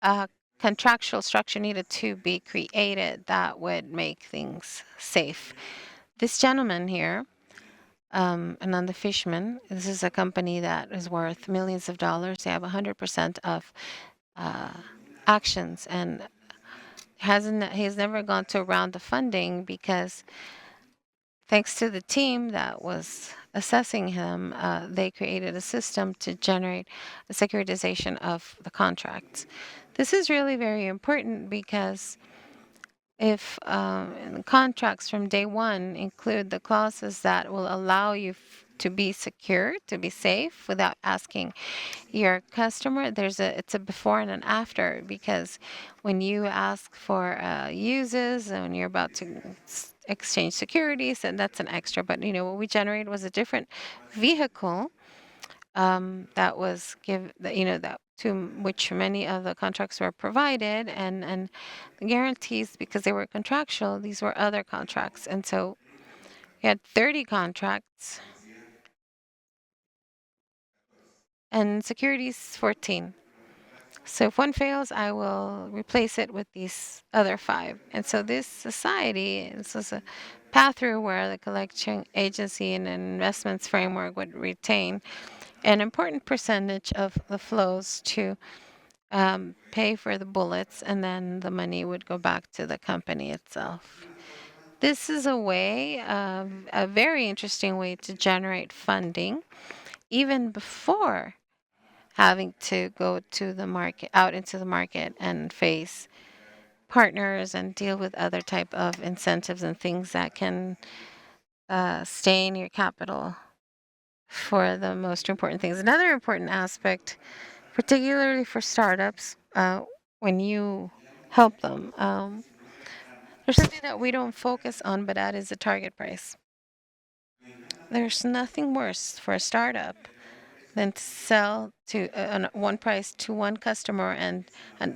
a contractual structure needed to be created that would make things safe. This gentleman here, Ananda Fishman, this is a company that is worth millions of dollars. They have 100% of actions, and he's never gone to a round of funding because thanks to the team that was assessing him, they created a system to generate a securitization of the contracts. This is really very important because if contracts from day one include the clauses that will allow you to be secure, to be safe without asking your customer, it's a before and an after, because when you ask for uses and when you're about to exchange securities, and that's an extra. But what we generated was a different vehicle that was that to which many of the contracts were provided, and the guarantees, because they were contractual, these were other contracts, and so we had 30 contracts and securities 14. So if one fails, I will replace it with these other 5. And so this was a path through where the collection agency and investments framework would retain an important percentage of the flows to pay for the bullets, and then the money would go back to the company itself. This is a very interesting way to generate funding, even before having to go to the market, out into the market, and face partners and deal with other type of incentives and things that can stain your capital for the most important things. Another important aspect, particularly for startups, when you help them, there's something that we don't focus on, but that is the target price. There's nothing worse for a startup than to sell to one price to one customer and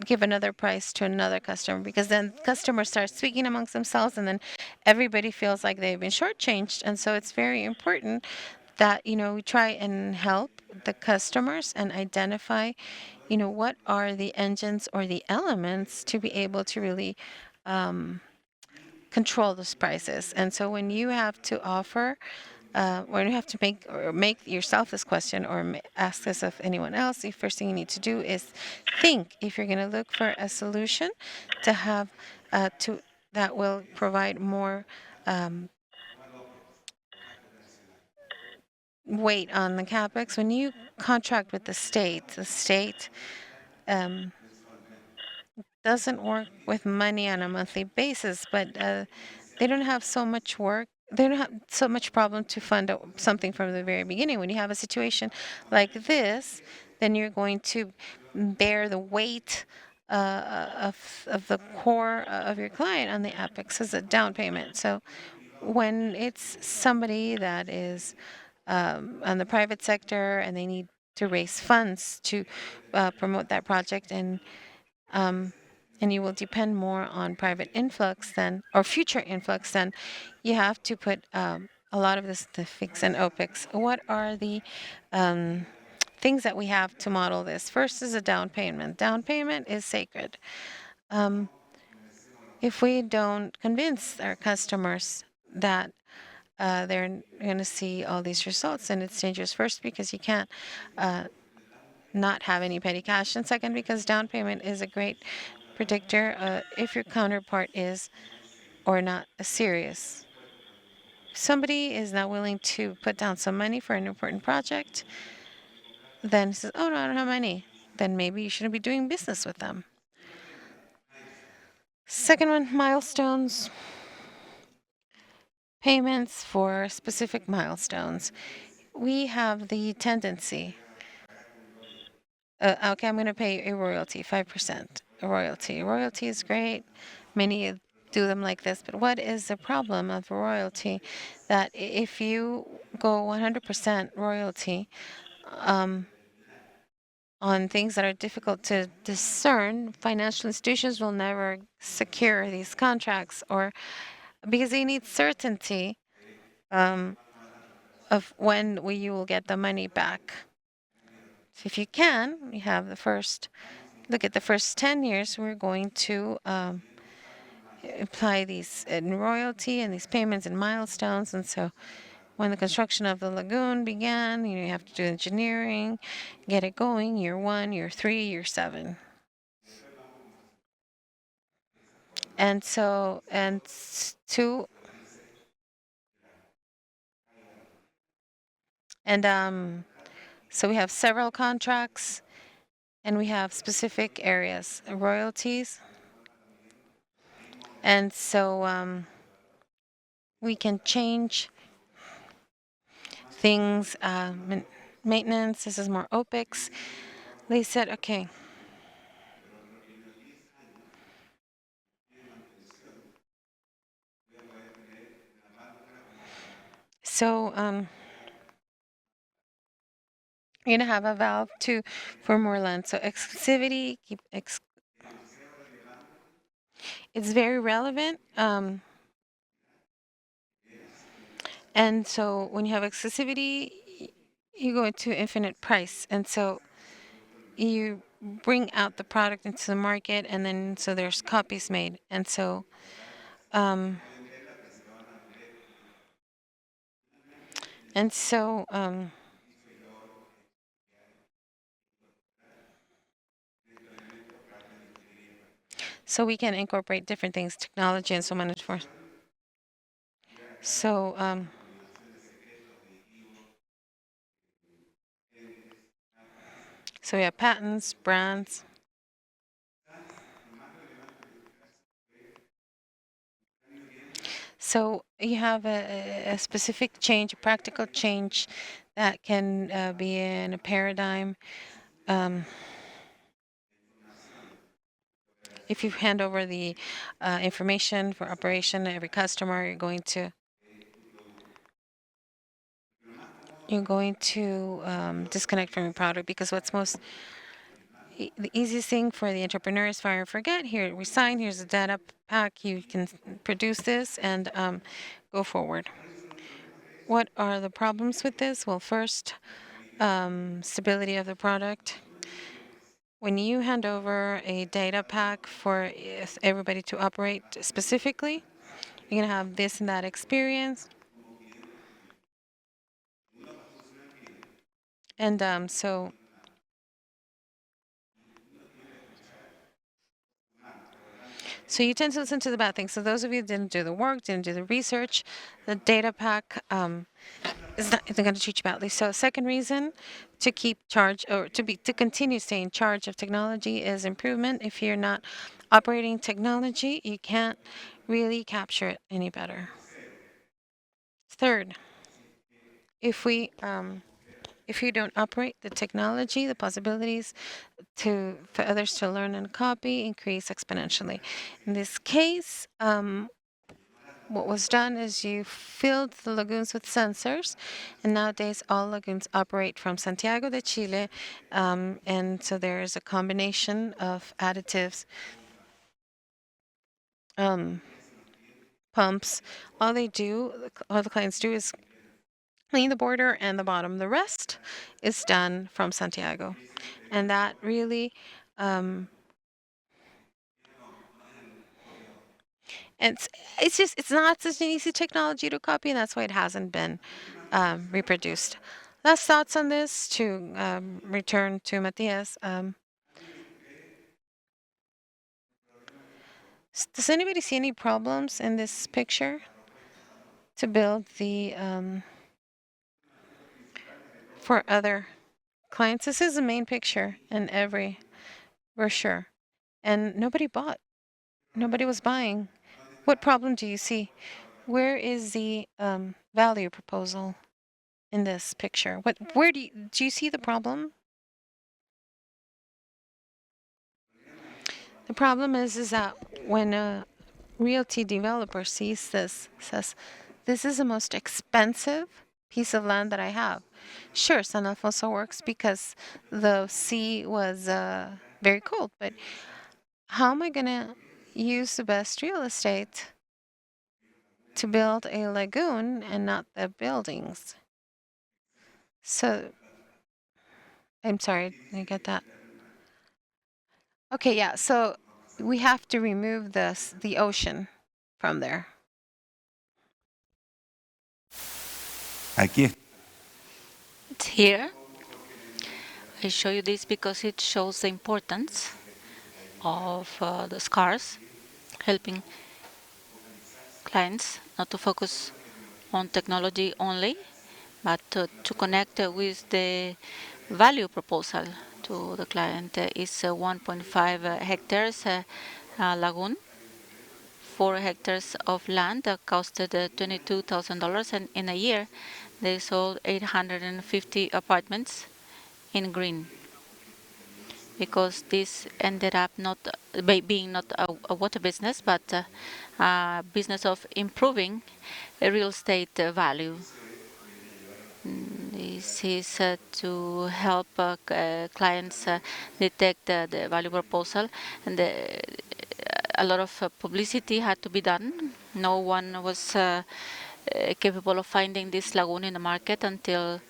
give another price to another customer, because then customers start speaking amongst themselves, and then everybody feels like they've been shortchanged. And so it's very important that we try and help the customers and identify what are the engines or the elements to be able to really control those prices. And so when you have to offer when you have to make yourself this question, or ask this of anyone else, the first thing you need to do is think if you're going to look for a solution to have that will provide more weight on the capex. When you contract with the state doesn't work with money on a monthly basis, but they don't have so much work. They don't have so much problem to fund something from the very beginning. When you have a situation like this, then you're going to bear the weight of the core of your client on the apex as a down payment. So when it's somebody that is on the private sector and they need to raise funds to promote that project, and you will depend more on private influx or future influx, then you have to put a lot of this to fix and OPEX. What are the things that we have to model this? First is a down payment. Down payment is sacred. If we don't convince our customers that they're going to see all these results, and it's dangerous. First, because you can't not have any petty cash, and second, because down payment is a great predictor if your counterpart is or not serious. If somebody is not willing to put down some money for an important project, then says, "Oh no, I don't have money." Then maybe you shouldn't be doing business with them. Second one, milestones. Payments for specific milestones. we have the tendency. Okay, I'm going to pay a royalty, 5%. A royalty. Royalty is great. Many do them like this, but what is the problem of royalty? That if you go 100% royalty on things that are difficult to discern, financial institutions will never secure these contracts, or because they need certainty of when you will get the money back. So if you can, we have the first, look at the first 10 years, we're going to apply these royalty and these payments and milestones. And so when the construction of the lagoon began, you have to do engineering, get it going, year 1, year 3, year 7. And so, two, and so we have several contracts and we have specific areas, royalties. And so we can change things, maintenance, this is more OPEX. They said, okay. So you're gonna have a valve for more land. So exclusivity, it's very relevant. And so when you have exclusivity, you go into infinite price. And so you bring out the product into the market, and then so there's copies made. And so um, and so so we can incorporate different things, technology and so on and so forth. So we have patents, brands. So you have a specific change, a practical change that can be in a paradigm. If you hand over the information for operation to every customer, you're going to disconnect from your product, because what's the easiest thing for the entrepreneur is fire and forget. Here we sign, here's a data pack, you can produce this and go forward. What are the problems with this? Well, first, stability of the product. When you hand over a data pack for everybody to operate specifically, you're going to have this and that experience. And so you tend to listen to the bad things. So those of you who didn't do the work, didn't do the research, the data pack is not going to teach you badly. So second reason to keep charge, or to continue staying in charge of technology, is improvement. If you're not operating technology, you can't really capture it any better. Third, if you don't operate the technology, the possibilities for others to learn and copy increase exponentially. In this case, what was done is you filled the lagoons with sensors, and nowadays all lagoons operate from Santiago de Chile, and so there is a combination of additives, pumps. All the clients do is clean the border and the bottom. The rest is done from Santiago, and that really it's not such an easy technology to copy, and that's why it hasn't been reproduced. Last thoughts on this, to return to Matías. Does anybody see any problems in this picture to build the for other clients? This is the main picture in every brochure, and nobody bought. Nobody was buying. What problem do you see? Where is the value proposal? in this picture? Where do you see the problem? The problem is that when a realty developer sees this, says, this is the most expensive piece of land that I have. Sure, San Alfonso works because the sea was very cold, but how am I going to use the best real estate to build a lagoon and not the buildings? So, I'm sorry, didn't get that. Okay, yeah, so we have to remove the ocean from there. Aquí It's here. I show you this because it shows the importance of the scars, helping clients not to focus on technology only, but to connect with the value proposal to the client. Is 1.5 hectares lagoon, 4 hectares of land that costed $22,000, and in a year they sold 850 apartments in green, because this ended up not being not a water business, but a business of improving real estate value. This is to help clients detect the value proposal, and a lot of publicity had to be done. No one was capable of finding this lagoon in the market until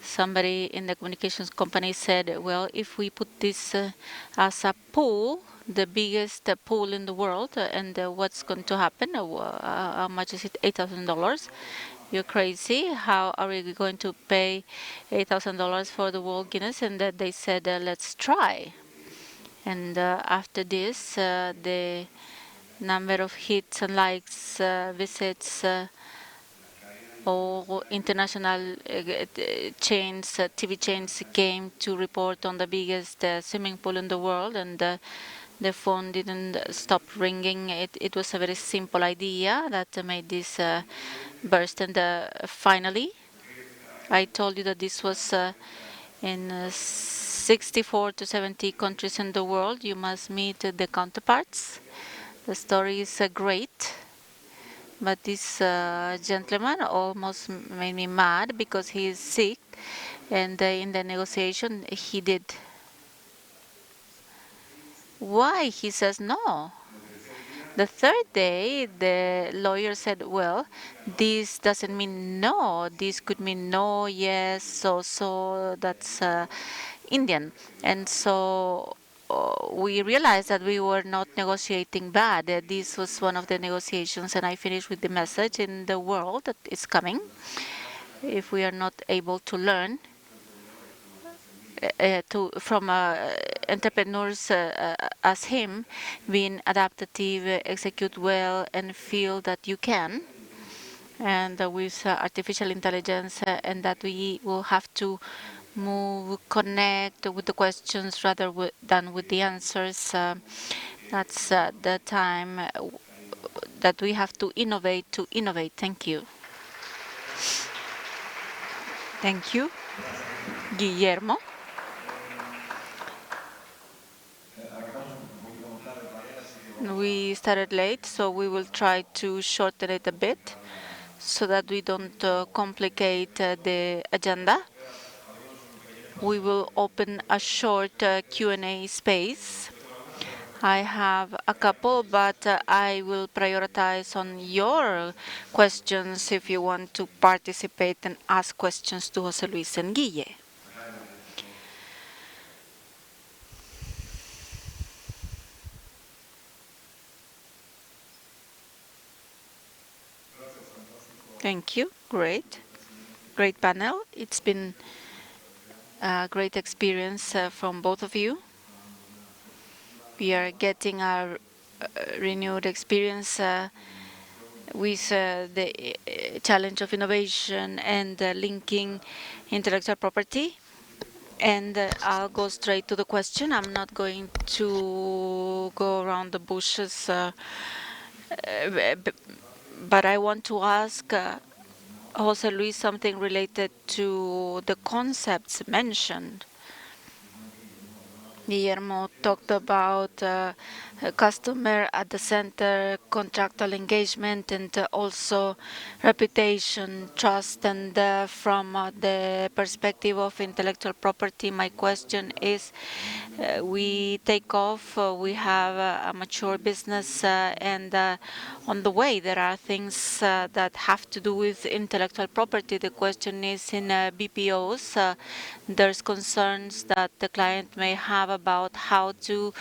somebody in the communications company said, well, if we put this as a pool, the biggest pool in the world, and what's going to happen? How much is it? $8,000? You're crazy. How are we going to pay $8,000 for the World Guinness? And they said, let's try. And after this, the number of hits and likes, visits, all international chains, TV chains came to report on the biggest swimming pool in the world, and the phone didn't stop ringing. It was a very simple idea that made this burst. And finally, I told you that this was in 64 to 70 countries in the world. You must meet the counterparts. The story is great. But this gentleman almost made me mad because he is sick, and in the negotiation he did. Why? He says no. The third day, the lawyer said, well, this doesn't mean no. This could mean no, yes, so that's Indian. And so we realized that we were not negotiating bad. This was one of the negotiations, and I finished with the message in the world that is coming. If we are not able to learn from entrepreneurs as him, being adaptive, execute well, and feel that you can, and with artificial intelligence, and that we will have to connect with the questions rather than with the answers. That's the time that we have to innovate to innovate. Thank you. Thank you, Guillermo. We started late, so we will try to shorten it a bit so that we don't complicate the agenda. We will open a short Q&A space. I have a couple, but I will prioritize on your questions if you want to participate and ask questions to José Luis and Guille. Thank you. Great. Great panel. It's been a great experience from both of you. We are getting a renewed experience with the challenge of innovation and linking intellectual property. And I'll go straight to the question. I'm not going to go around the bushes, but I want to ask Jose Luis, something related to the concepts mentioned. Guillermo talked about customer at the center, contractual engagement, and also reputation, trust. And from the perspective of intellectual property, my question is, we take off, we have a mature business, and on the way there are things that have to do with intellectual property. The question is, in BPOs, there's concerns that the client may have about how to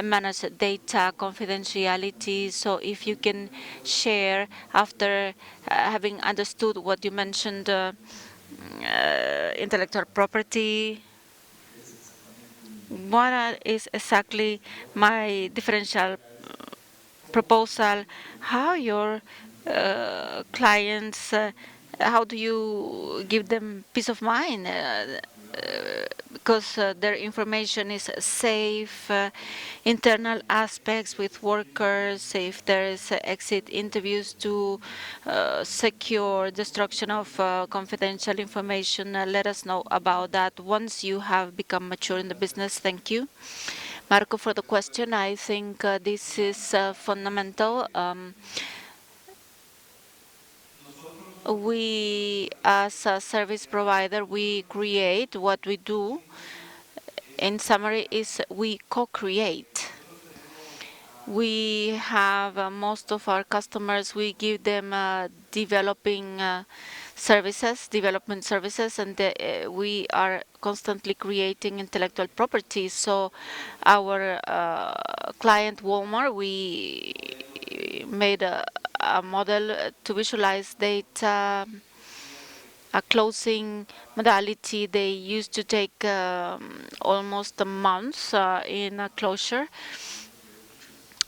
manage data confidentiality. So if you can share, after having understood what you mentioned, intellectual property, what is exactly my differential proposal, how your clients, how do you give them peace of mind, because their information is safe, internal aspects with workers, if there is exit interviews to secure destruction of confidential information. Let us know about that once you have become mature in the business. Thank you, Marco, for the question. I think this is fundamental. We, as a service provider, we create. What we do, in summary, is we co-create. We have most of our customers, we give them development services, and we are constantly creating intellectual property. So our client Walmart, we made a model to visualize data, a closing modality. They used to take almost a month in a closure,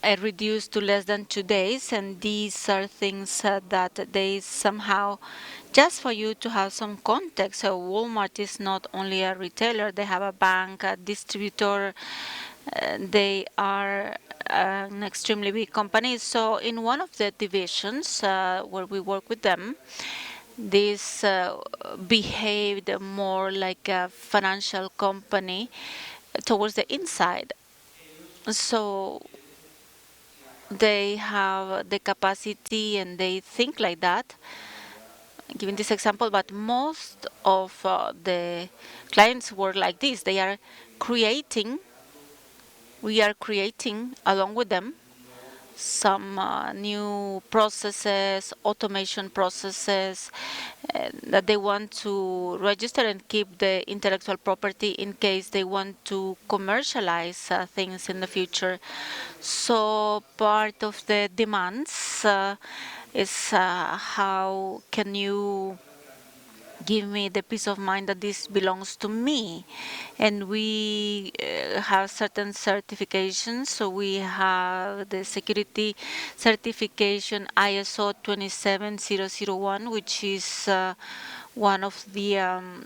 reduced to less than 2 days. And these are things that they somehow, just for you to have some context, so Walmart is not only a retailer, they have a bank, a distributor, they are an extremely big company. So in one of the divisions where we work with them, this behaved more like a financial company towards the inside. So they have the capacity and they think like that, giving this example, but most of the clients work like this. They are creating, we are creating along with them some new processes, automation processes that they want to register and keep the intellectual property in case they want to commercialize things in the future. So part of the demands is how can you give me the peace of mind that this belongs to me. And we have certain certifications. So we have the security certification ISO 27001, which is one of the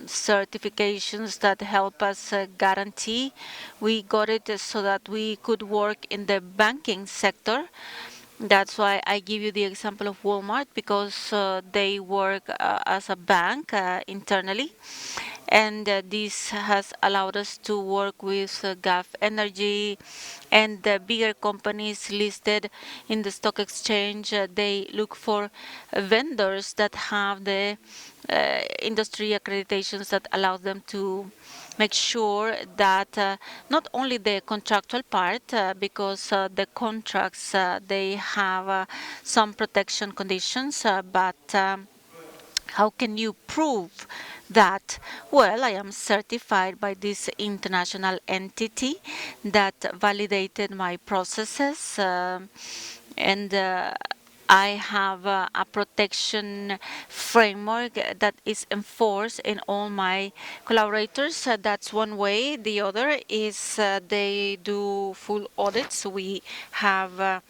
certifications that help us guarantee. We got it so that we could work in the banking sector. That's why I give you the example of Walmart, because they work as a bank internally. And this has allowed us to work with Gulf Energy and the bigger companies listed in the stock exchange. They look for vendors that have the industry accreditations that allow them to make sure that not only the contractual part, because the contracts, they have some protection conditions, but how can you prove that? Well, I am certified by this international entity that validated my processes, and I have a protection framework that is enforced in all my collaborators. That's one way. The other is they do full audits. We have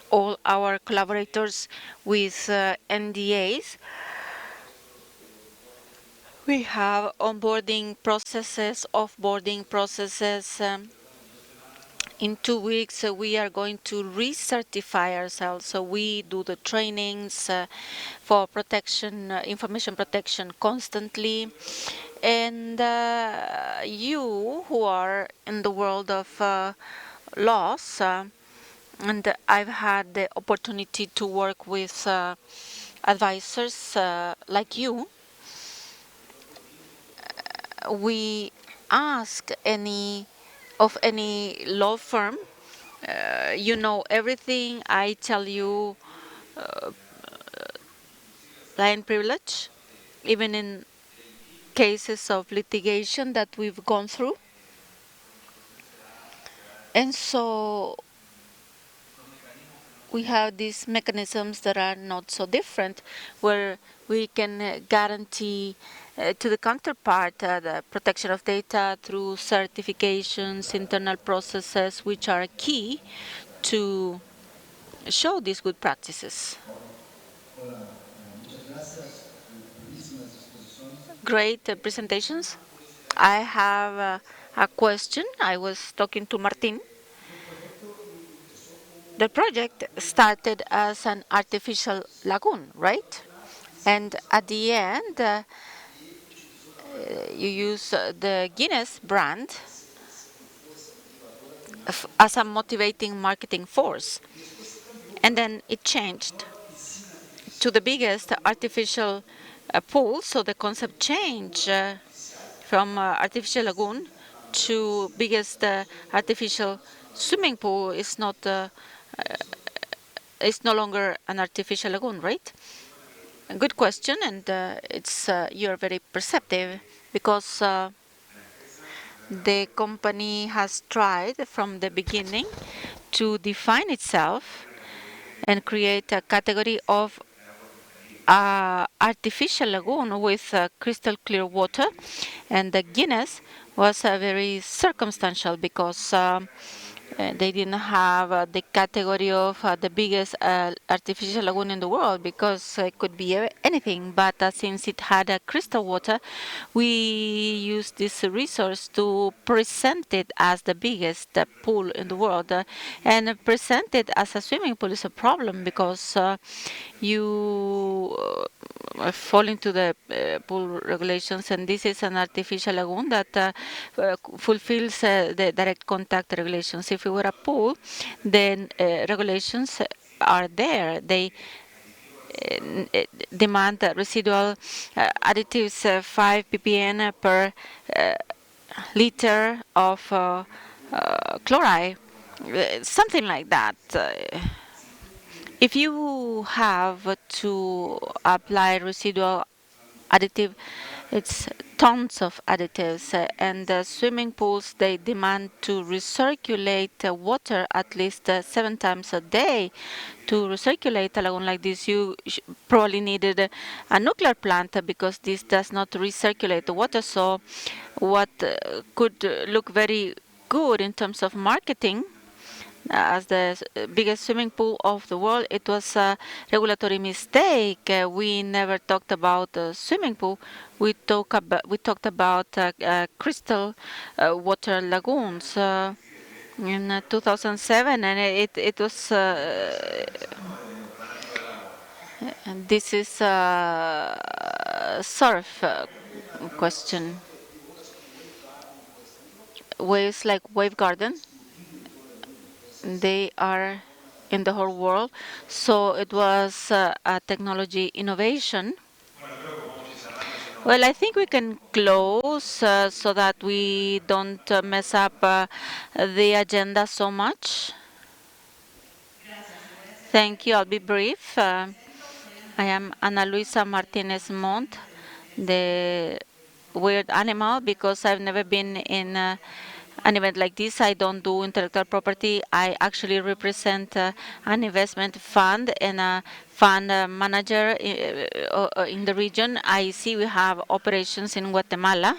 all our collaborators with NDAs. We have onboarding processes, offboarding processes, In 2 weeks, we are going to recertify ourselves. So we do the trainings for protection, information protection constantly. And you who are in the world of laws, and I've had the opportunity to work with advisors like you, we ask any law firm, you know everything, I tell you client privilege, even in cases of litigation that we've gone through. And so we have these mechanisms that are not so different, where we can guarantee to the counterpart the protection of data through certifications, internal processes, which are key to show these good practices. Great presentations. I have a question. I was talking to Martin. The project started as an artificial lagoon, right? And at the end, you use the Guinness brand as a motivating marketing force. And then it changed to the biggest artificial pool. So the concept changed from artificial lagoon to biggest artificial swimming pool is not it's no longer an artificial lagoon, right? A good question, and it's you're very perceptive, because the company has tried from the beginning to define itself and create a category of artificial lagoon with crystal clear water, and the Guinness was very circumstantial, because they didn't have the category of the biggest artificial lagoon in the world, because it could be anything. But since it had crystal water, we used this resource to present it as the biggest pool in the world. And present it as a swimming pool is a problem, because you fall into the pool regulations, and this is an artificial lagoon that fulfills the direct contact regulations. If it were a pool, then regulations are there. They demand residual additives 5 ppm per liter of chloride, something like that. If you have to apply residual additive, it's tons of additives, and swimming pools, they demand to recirculate water at least 7 times a day. To recirculate a lagoon like this, you probably needed a nuclear plant, because this does not recirculate the water. So what could look very good in terms of marketing as the biggest swimming pool of the world, it was a regulatory mistake. We never talked about the swimming pool. We talked about crystal water lagoons in 2007, and it was. And this is a surf question. Waves like Wave Garden, they are in the whole world. So it was a technology innovation. Well, I think we can close so that we don't mess up the agenda so much. Thank you. I'll be brief. I am Ana Luisa Martinez Montt, the weird animal, because I've never been in an event like this. I don't do intellectual property. I actually represent an investment fund and a fund manager in the region. I see we have operations in Guatemala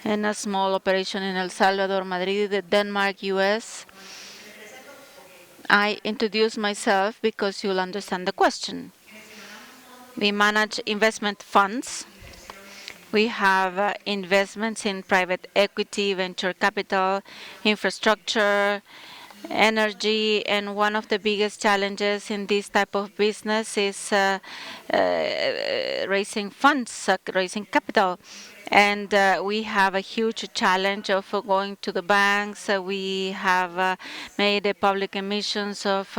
and a small operation in El Salvador, Madrid, Denmark, US. I introduce myself because you'll understand the question. We manage investment funds. We have investments in private equity, venture capital, infrastructure, energy, and one of the biggest challenges in this type of business is raising funds, raising capital. And we have a huge challenge of going to the banks. We have made public emissions of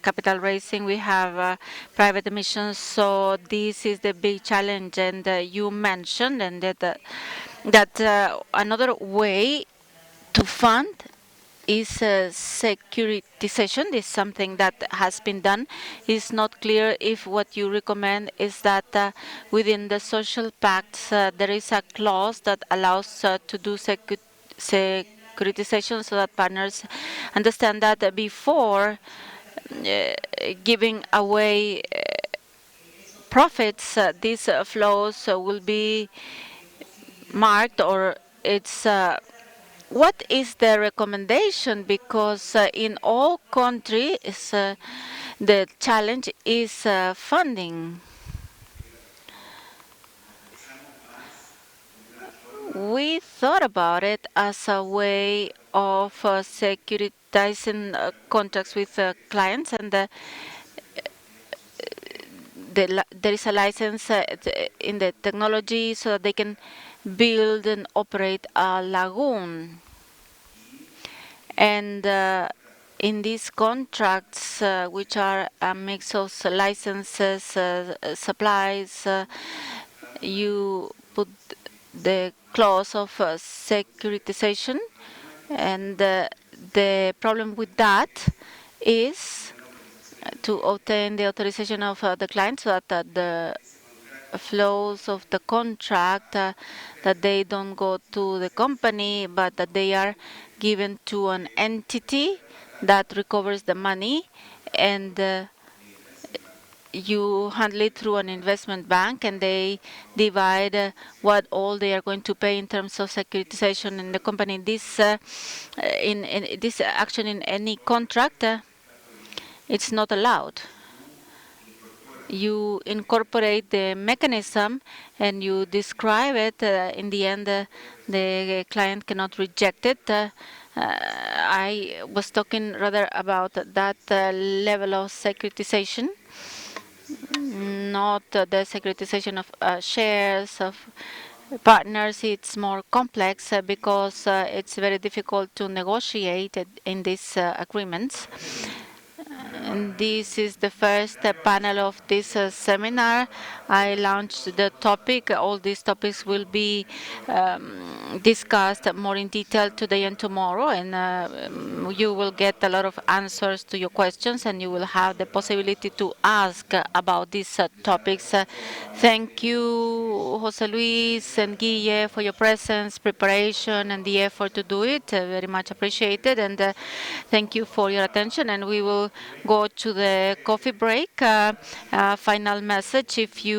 capital raising. We have private emissions. So this is the big challenge. And you mentioned and that another way to fund is securitization. Is something that has been done. It's not clear if what you recommend is that within the social pacts there is a clause that allows to do securitization so that partners understand that before giving away profits, these flows will be marked, or it's what is the recommendation? Because in all countries, the challenge is funding. We thought about it as a way of securitizing contracts with clients, and there is a license in the technology so that they can build and operate a lagoon. And in these contracts, which are a mix of licenses, supplies, you put the clause of securitization. And the problem with that is to obtain the authorization of the client so that the flows of the contract that they don't go to the company, but that they are given to an entity that recovers the money, and you handle it through an investment bank, and they divide what all they are going to pay in terms of securitization in the company. This in this action in any contract, it's not allowed. You incorporate the mechanism and you describe it. In the end, the client cannot reject it. I was talking rather about that level of securitization, not the securitization of shares of partners. It's more complex because it's very difficult to negotiate in these agreements. And this is the first panel of this seminar. I launched the topic. All these topics will be discussed more in detail today and tomorrow, and you will get a lot of answers to your questions, and you will have the possibility to ask about these topics. Thank you, José Luis and Guille, for your presence, preparation, and the effort to do it. Very much appreciated, and thank you for your attention. And we will go to the coffee break. Final message, if you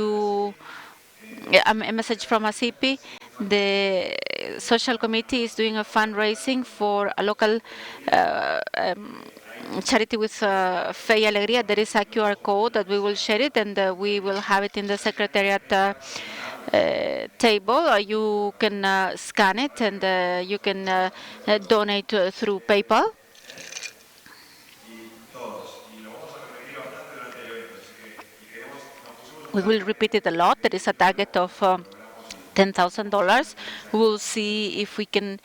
a message from ASIPI. The social committee is doing a fundraising for a local charity with Fe y Alegría. There is a QR code that we will share it, and we will have it in the secretariat table. You can scan it, and you can donate through PayPal. We will repeat it a lot. There is a target of $10,000. We will see if we can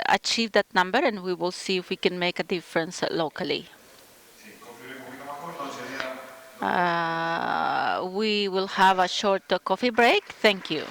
achieve that number, and we will see if we can make a difference locally. We will have a short coffee break. Thank you.